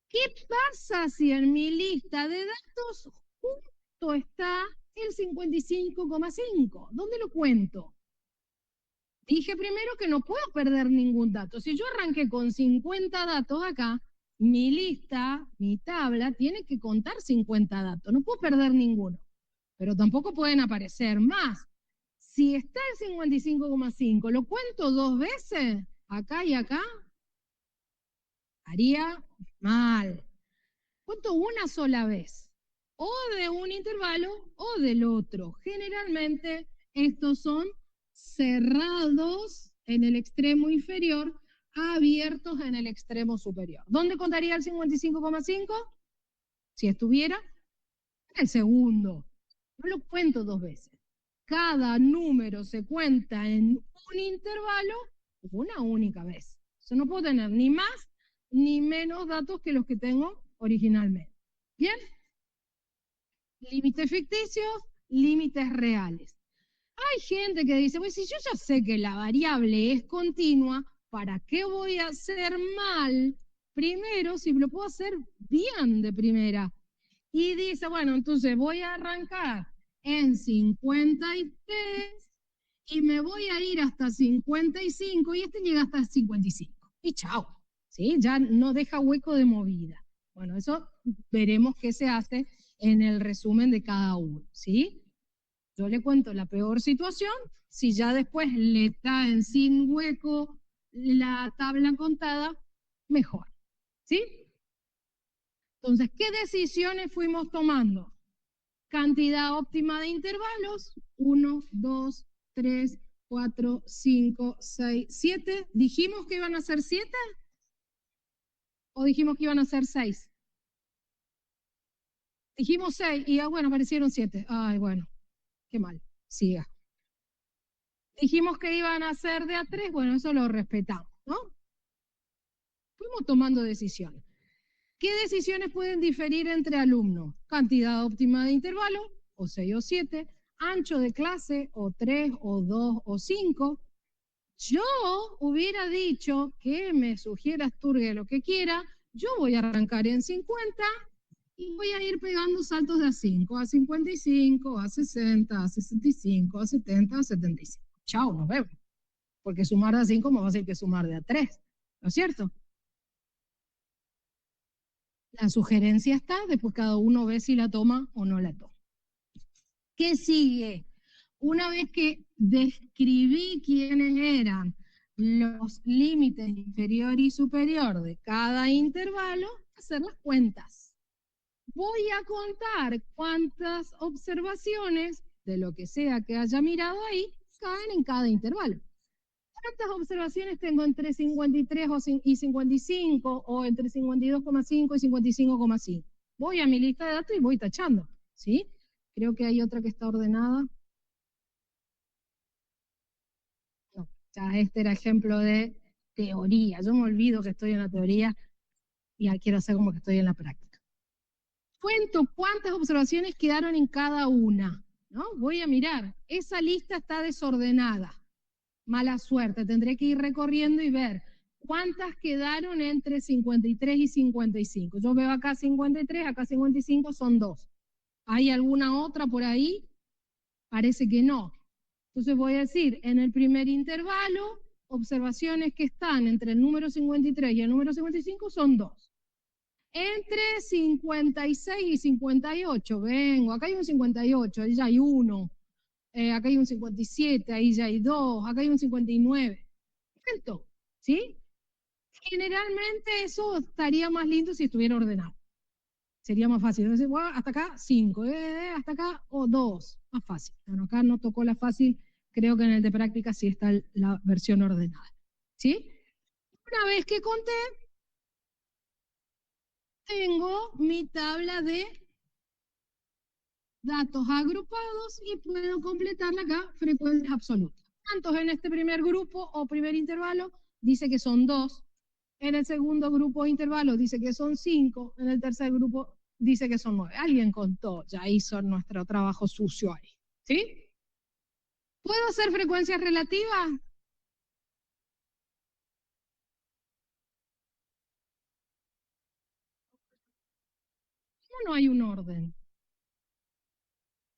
¿Qué pasa si en mi lista de datos justo está el 55,5? ¿Dónde lo cuento? Dije primero que no puedo perder ningún dato. Si yo arranqué con 50 datos acá, mi lista, mi tabla, tiene que contar 50 datos. No puedo perder ninguno. Pero tampoco pueden aparecer más. Si está el 55,5, ¿lo cuento dos veces? Acá y acá. Haría mal. Cuento una sola vez. O de un intervalo o del otro. Generalmente estos son cerrados en el extremo inferior, abiertos en el extremo superior. ¿Dónde contaría el 55,5? Si estuviera en el segundo. No lo cuento dos veces. Cada número se cuenta en un intervalo una única vez. Yo no puedo tener ni más ni menos datos que los que tengo originalmente. ¿Bien? Límites ficticios, límites reales. Hay gente que dice, pues si yo ya sé que la variable es continua, ¿para qué voy a hacer mal primero si lo puedo hacer bien de primera? Y dice, bueno, entonces voy a arrancar en 53 y me voy a ir hasta 55 y este llega hasta 55. Y chao, ¿sí? Ya no deja hueco de movida. Bueno, eso veremos qué se hace en el resumen de cada uno, ¿sí? Yo le cuento la peor situación, si ya después le traen sin hueco la tabla contada, mejor, ¿sí? Entonces, ¿qué decisiones fuimos tomando? Cantidad óptima de intervalos, 1, 2, 3, 4, 5, 6, 7. ¿Dijimos que iban a ser 7? ¿O dijimos que iban a ser 6? Dijimos 6 y bueno, aparecieron 7. Ay, bueno, qué mal. Siga. Dijimos que iban a ser de a 3, bueno, eso lo respetamos, ¿no? Fuimos tomando decisiones. ¿Qué decisiones pueden diferir entre alumnos? Cantidad óptima de intervalo, o 6 o 7, ancho de clase, o 3 o 2 o 5. Yo hubiera dicho que me sugiera Asturge lo que quiera, yo voy a arrancar en 50 y voy a ir pegando saltos de a 5, a 55, a 60, a 65, a 70, a 75. Chao, nos vemos. Porque sumar de a 5 me va a decir que sumar de a 3, ¿no es cierto? La sugerencia está, después cada uno ve si la toma o no la toma. ¿Qué sigue? Una vez que describí quiénes eran los límites inferior y superior de cada intervalo, hacer las cuentas. Voy a contar cuántas observaciones de lo que sea que haya mirado ahí caen en cada intervalo. ¿Cuántas observaciones tengo entre 53 y 55 o entre 52,5 y 55,5? Voy a mi lista de datos y voy tachando, ¿sí? Creo que hay otra que está ordenada. No, ya este era ejemplo de teoría. Yo me olvido que estoy en la teoría y ya quiero hacer como que estoy en la práctica. Cuento cuántas observaciones quedaron en cada una, ¿no? Voy a mirar. Esa lista está desordenada. Mala suerte, tendré que ir recorriendo y ver cuántas quedaron entre 53 y 55. Yo veo acá 53, acá 55, son 2. ¿Hay alguna otra por ahí? Parece que no. Entonces voy a decir, en el primer intervalo, observaciones que están entre el número 53 y el número 55 son 2. Entre 56 y 58, vengo, acá hay un 58, ahí ya hay 1. Acá hay un 57, ahí ya hay 2, acá hay un 59. Perfecto, ¿sí? Generalmente eso estaría más lindo si estuviera ordenado. Sería más fácil. Entonces, bueno, hasta acá 5, hasta acá o 2, más fácil. Bueno, acá no tocó la fácil, creo que en el de práctica sí está la versión ordenada. ¿Sí? Una vez que conté, tengo mi tabla de datos agrupados y puedo completarla acá, frecuencias absolutas. ¿Cuántos en este primer grupo o primer intervalo? Dice que son 2. En el segundo grupo de intervalos dice que son 5. En el tercer grupo dice que son 9. Alguien contó, ya hizo nuestro trabajo sucio ahí. ¿Sí? ¿Puedo hacer frecuencias relativas? No hay un orden.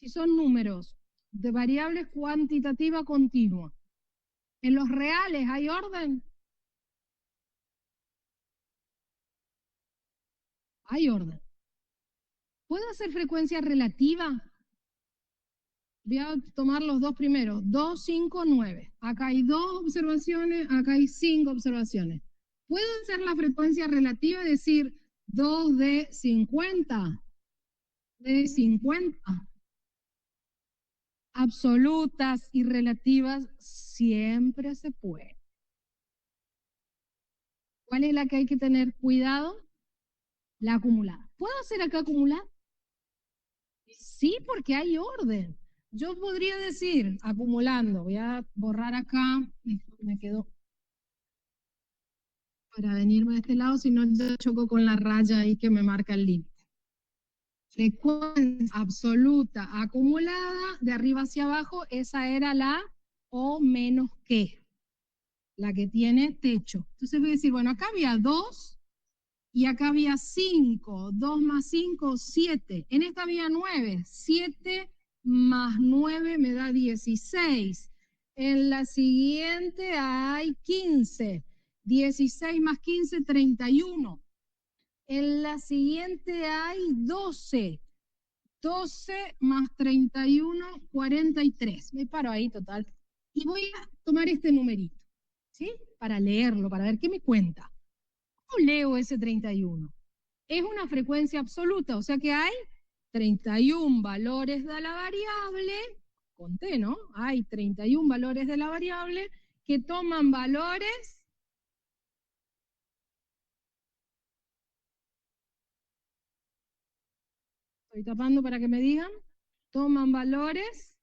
Si son números de variables cuantitativa continua, ¿en los reales hay orden? Hay orden. ¿Puedo hacer frecuencia relativa? Voy a tomar los dos primeros. 2, 5, 9. Acá hay 2 observaciones, acá hay 5 observaciones. ¿Puedo hacer la frecuencia relativa y decir 2 de 50? De 50. Absolutas y relativas siempre se puede. ¿Cuál es la que hay que tener cuidado? La acumulada. ¿Puedo hacer acá acumulada? Sí, porque hay orden. Yo podría decir, acumulando, voy a borrar acá, me quedó para venirme de este lado, si no yo choco con la raya ahí que me marca el límite. Frecuencia absoluta acumulada, de arriba hacia abajo, esa era la O menos que, la que tiene techo. Entonces voy a decir, bueno, acá había 2 y acá había 5. 2 más 5, 7. En esta había 9. 7 más 9 me da 16. En la siguiente hay 15. 16 más 15, 31. En la siguiente hay 12. 12 más 31, 43. Me paro ahí total. Y voy a tomar este numerito, ¿sí? Para leerlo, para ver qué me cuenta. ¿Cómo leo ese 31? Es una frecuencia absoluta, o sea que hay 31 valores de la variable, conté, ¿no? Hay 31 valores de la variable que toman valores Estoy tapando para que me digan. Toman valores.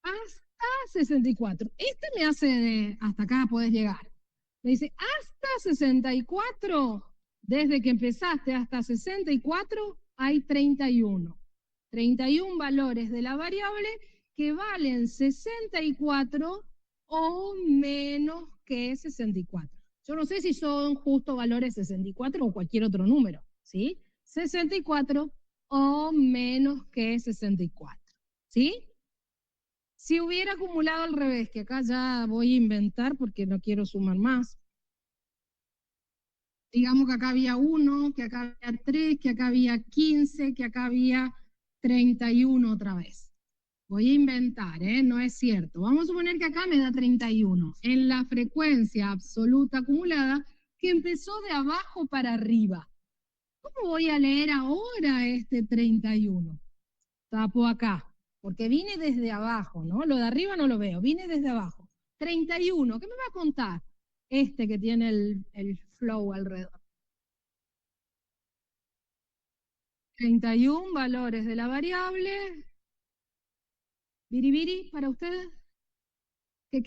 Hasta 64. Este me hace hasta acá podés llegar. Me dice, hasta 64, desde que empezaste hasta 64, hay 31. 31 valores de la variable que valen 64 o menos que 64. Yo no sé si son justo valores 64 o cualquier otro número, ¿sí? 64 o menos que 64, ¿sí? Si hubiera acumulado al revés, que acá ya voy a inventar porque no quiero sumar más. Digamos que acá había 1, que acá había 3, que acá había 15, que acá había 31 otra vez. Voy a inventar, ¿eh? No es cierto. Vamos a suponer que acá me da 31 en la frecuencia absoluta acumulada que empezó de abajo para arriba. ¿Cómo voy a leer ahora este 31? Tapo acá, porque vine desde abajo, ¿no? Lo de arriba no lo veo, vine desde abajo. 31, ¿qué me va a contar? Este que tiene el flow alrededor. 31 valores de la variable. Biribiri, para ustedes. ¿Qué?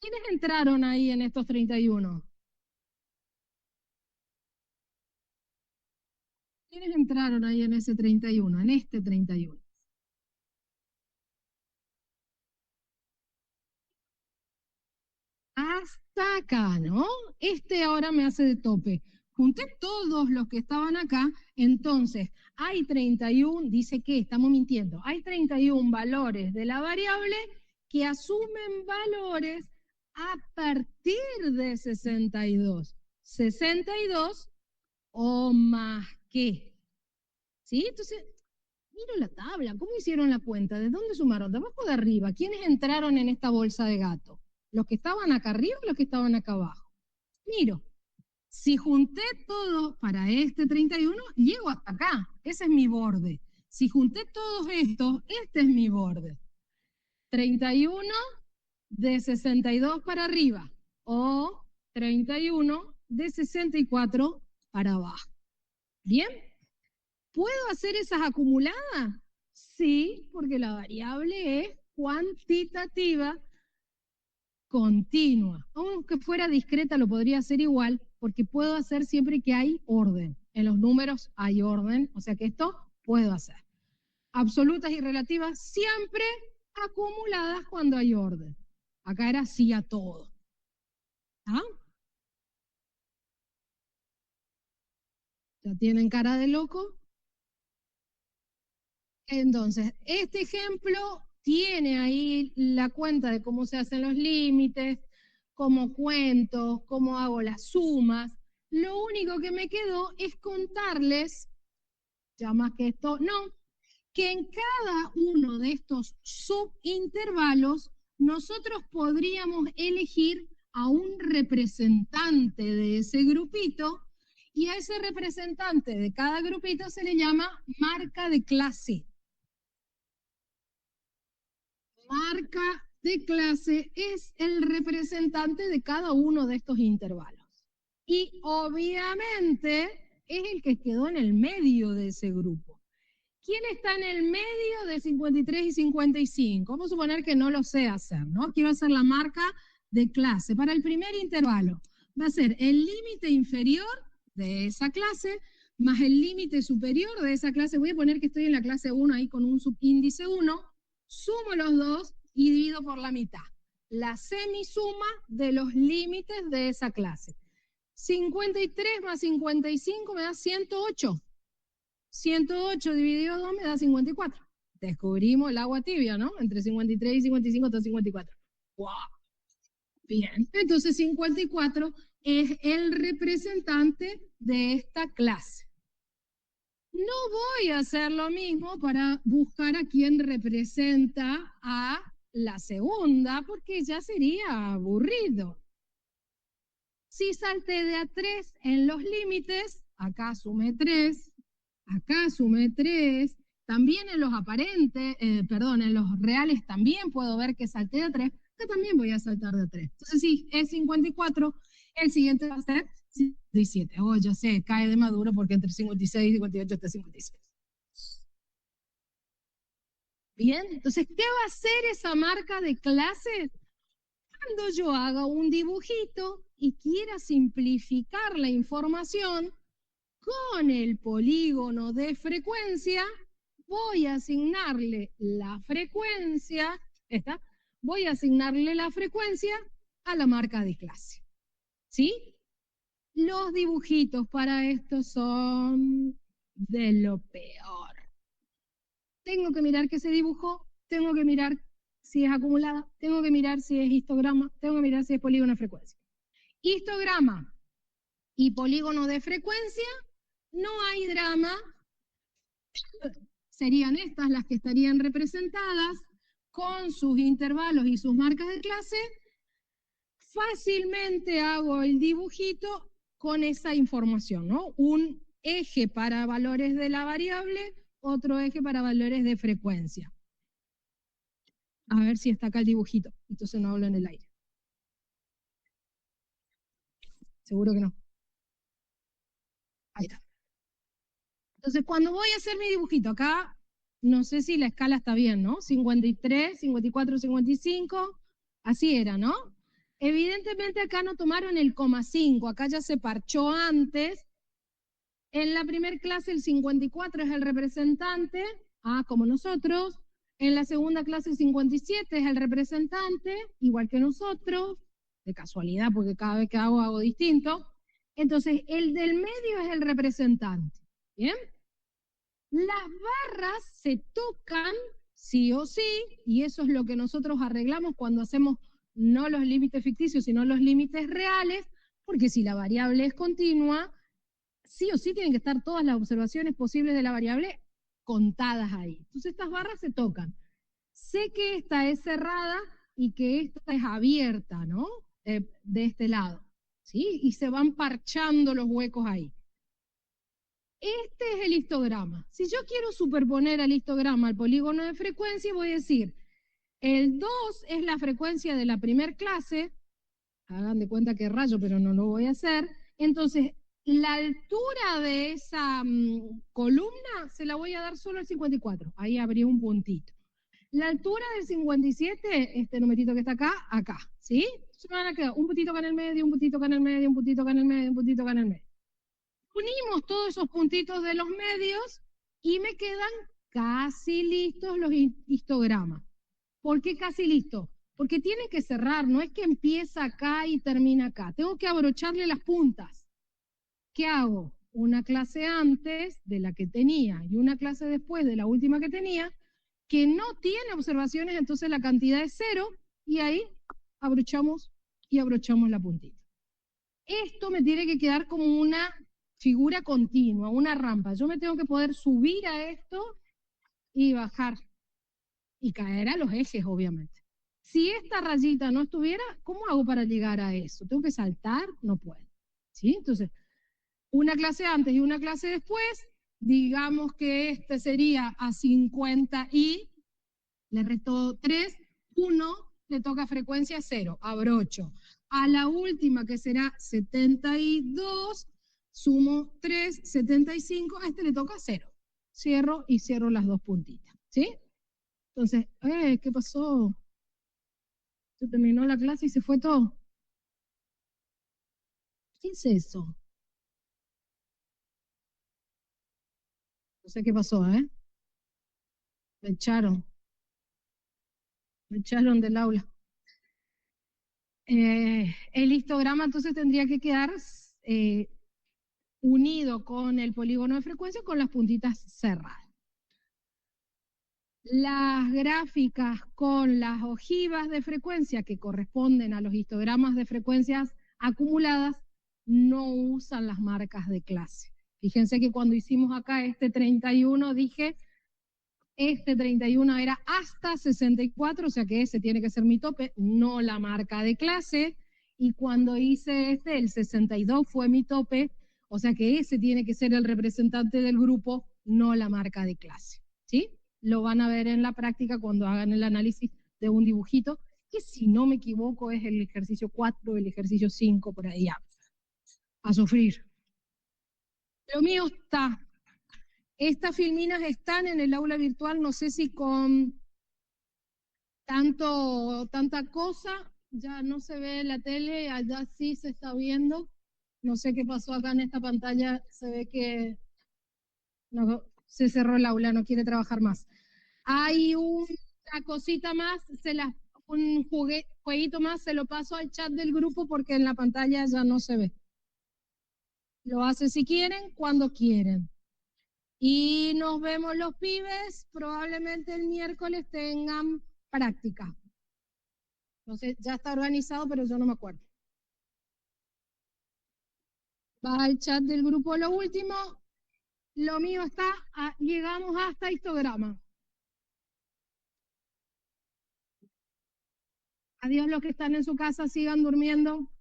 ¿Quiénes entraron ahí en estos 31? ¿Quiénes entraron ahí en ese 31, en este 31? Hasta acá, ¿no? Este ahora me hace de tope. Junté todos los que estaban acá, entonces hay 31, dice que estamos mintiendo, hay 31 valores de la variable que asumen valores a partir de 62. 62 o más que. ¿Sí? Entonces, miro la tabla, ¿cómo hicieron la cuenta? ¿De dónde sumaron? ¿De abajo o de arriba? ¿Quiénes entraron en esta bolsa de gato? ¿Los que estaban acá arriba o los que estaban acá abajo? Miro, si junté todo para este 31, llego hasta acá. Ese es mi borde. Si junté todos estos, este es mi borde. 31 de 62 para arriba o 31 de 64 para abajo. ¿Bien? ¿Puedo hacer esas acumuladas? Sí, porque la variable es cuantitativa continua. Aunque fuera discreta lo podría hacer igual, porque puedo hacer siempre que hay orden. En los números hay orden, o sea que esto puedo hacer. Absolutas y relativas siempre acumuladas cuando hay orden. Acá era sí a todo. ¿Ah? ¿Ya tienen cara de loco? Entonces, este ejemplo tiene ahí la cuenta de cómo se hacen los límites, cómo cuento, cómo hago las sumas. Lo único que me quedó es contarles, ya más que esto, no, que en cada uno de estos subintervalos nosotros podríamos elegir a un representante de ese grupito y a ese representante de cada grupito se le llama marca de clase. Marca de clase es el representante de cada uno de estos intervalos. Y obviamente es el que quedó en el medio de ese grupo. ¿Quién está en el medio de 53 y 55? Vamos a suponer que no lo sé hacer, ¿no? Quiero hacer la marca de clase. Para el primer intervalo va a ser el límite inferior de esa clase más el límite superior de esa clase. Voy a poner que estoy en la clase 1 ahí con un subíndice 1. Sumo los dos y divido por la mitad. La semisuma de los límites de esa clase. 53 más 55 me da 108. 108 dividido 2 me da 54. Descubrimos el agua tibia, ¿no? Entre 53 y 55 está 54. ¡Wow! Bien, entonces 54 es el representante de esta clase. No voy a hacer lo mismo para buscar a quien representa a la segunda, porque ya sería aburrido. Si salté de a 3 en los límites, acá sumé 3, acá sumé 3, también en los aparentes, en los reales también puedo ver que salté de 3, acá también voy a saltar de 3. Entonces sí, es 54, el siguiente va a ser 57. Oh, yo sé, cae de maduro porque entre 56 y 58 está 56. Bien, entonces, ¿qué va a hacer esa marca de clase? Cuando yo haga un dibujito y quiera simplificar la información, con el polígono de frecuencia, voy a asignarle la frecuencia, esta, voy a asignarle la frecuencia a la marca de clase. ¿Sí? Los dibujitos para esto son de lo peor. Tengo que mirar qué se dibujó, tengo que mirar si es acumulada, tengo que mirar si es histograma, tengo que mirar si es polígono de frecuencia. Histograma y polígono de frecuencia, no hay drama, serían estas las que estarían representadas con sus intervalos y sus marcas de clase. Fácilmente hago el dibujito con esa información, ¿no? Un eje para valores de la variable, otro eje para valores de frecuencia. A ver si está acá el dibujito, entonces no hablo en el aire. Seguro que no. Ahí está. Entonces, cuando voy a hacer mi dibujito, acá, no sé si la escala está bien, ¿no? 53, 54, 55, así era, ¿no? Evidentemente acá no tomaron el coma 5, acá ya se parchó antes. En la primer clase el 54 es el representante, como nosotros. En la segunda clase el 57 es el representante, igual que nosotros, de casualidad, porque cada vez que hago distinto. Entonces, el del medio es el representante. ¿Bien? Las barras se tocan sí o sí, y eso es lo que nosotros arreglamos cuando hacemos no los límites ficticios, sino los límites reales, porque si la variable es continua, sí o sí tienen que estar todas las observaciones posibles de la variable contadas ahí. Entonces estas barras se tocan. Sé que esta es cerrada y que esta es abierta, ¿no? De este lado, ¿sí? Y se van parchando los huecos ahí. Este es el histograma. Si yo quiero superponer al histograma al polígono de frecuencia, voy a decir, el 2 es la frecuencia de la primer clase, hagan de cuenta que rayo, pero no lo voy a hacer, entonces la altura de esa columna se la voy a dar solo al 54, ahí habría un puntito. La altura del 57, este numerito que está acá, ¿sí? Se me van a quedar un puntito acá en el medio, un puntito acá en el medio, un puntito acá en el medio, un puntito acá en el medio. Unimos todos esos puntitos de los medios y me quedan casi listos los histogramas. ¿Por qué casi listos? Porque tienen que cerrar, no es que empieza acá y termina acá. Tengo que abrocharle las puntas. ¿Qué hago? Una clase antes de la que tenía y una clase después de la última que tenía, que no tiene observaciones, entonces la cantidad es 0, y ahí abrochamos y abrochamos la puntita. Esto me tiene que quedar como una figura continua, una rampa. Yo me tengo que poder subir a esto y bajar y caer a los ejes, obviamente. Si esta rayita no estuviera, ¿cómo hago para llegar a eso? ¿Tengo que saltar? No puedo. ¿Sí? Entonces, una clase antes y una clase después, digamos que este sería a 50 y le resto 3, 1, le toca frecuencia 0, abrocho. A la última, que será 72, sumo 3, 75, a este le toca 0. Cierro y cierro las dos puntitas, ¿sí? Entonces, ¿qué pasó? Se terminó la clase y se fue todo. ¿Qué es eso? No sé qué pasó, ¿eh? Me echaron. Me echaron del aula. El histograma entonces tendría que quedar unido con el polígono de frecuencia con las puntitas cerradas. Las gráficas con las ojivas de frecuencia que corresponden a los histogramas de frecuencias acumuladas no usan las marcas de clase. Fíjense que cuando hicimos acá este 31 dije, este 31 era hasta 64, o sea que ese tiene que ser mi tope, no la marca de clase. Y cuando hice este, el 62 fue mi tope, o sea que ese tiene que ser el representante del grupo, no la marca de clase. ¿Sí? Lo van a ver en la práctica cuando hagan el análisis de un dibujito que si no me equivoco es el ejercicio 4, el ejercicio 5, por ahí a sufrir. Lo mío está. Estas filminas están en el aula virtual, no sé si con tanta cosa, ya no se ve la tele, allá sí se está viendo. No sé qué pasó acá en esta pantalla, se ve que no, se cerró el aula, no quiere trabajar más. Hay una cosita más, un jueguito más, se lo paso al chat del grupo porque en la pantalla ya no se ve. Lo hace si quieren, cuando quieren. Y nos vemos los pibes, probablemente el miércoles tengan práctica. No sé, ya está organizado, pero yo no me acuerdo. Va al chat del grupo lo último. Lo mío está, llegamos hasta histograma. Adiós los que están en su casa, sigan durmiendo.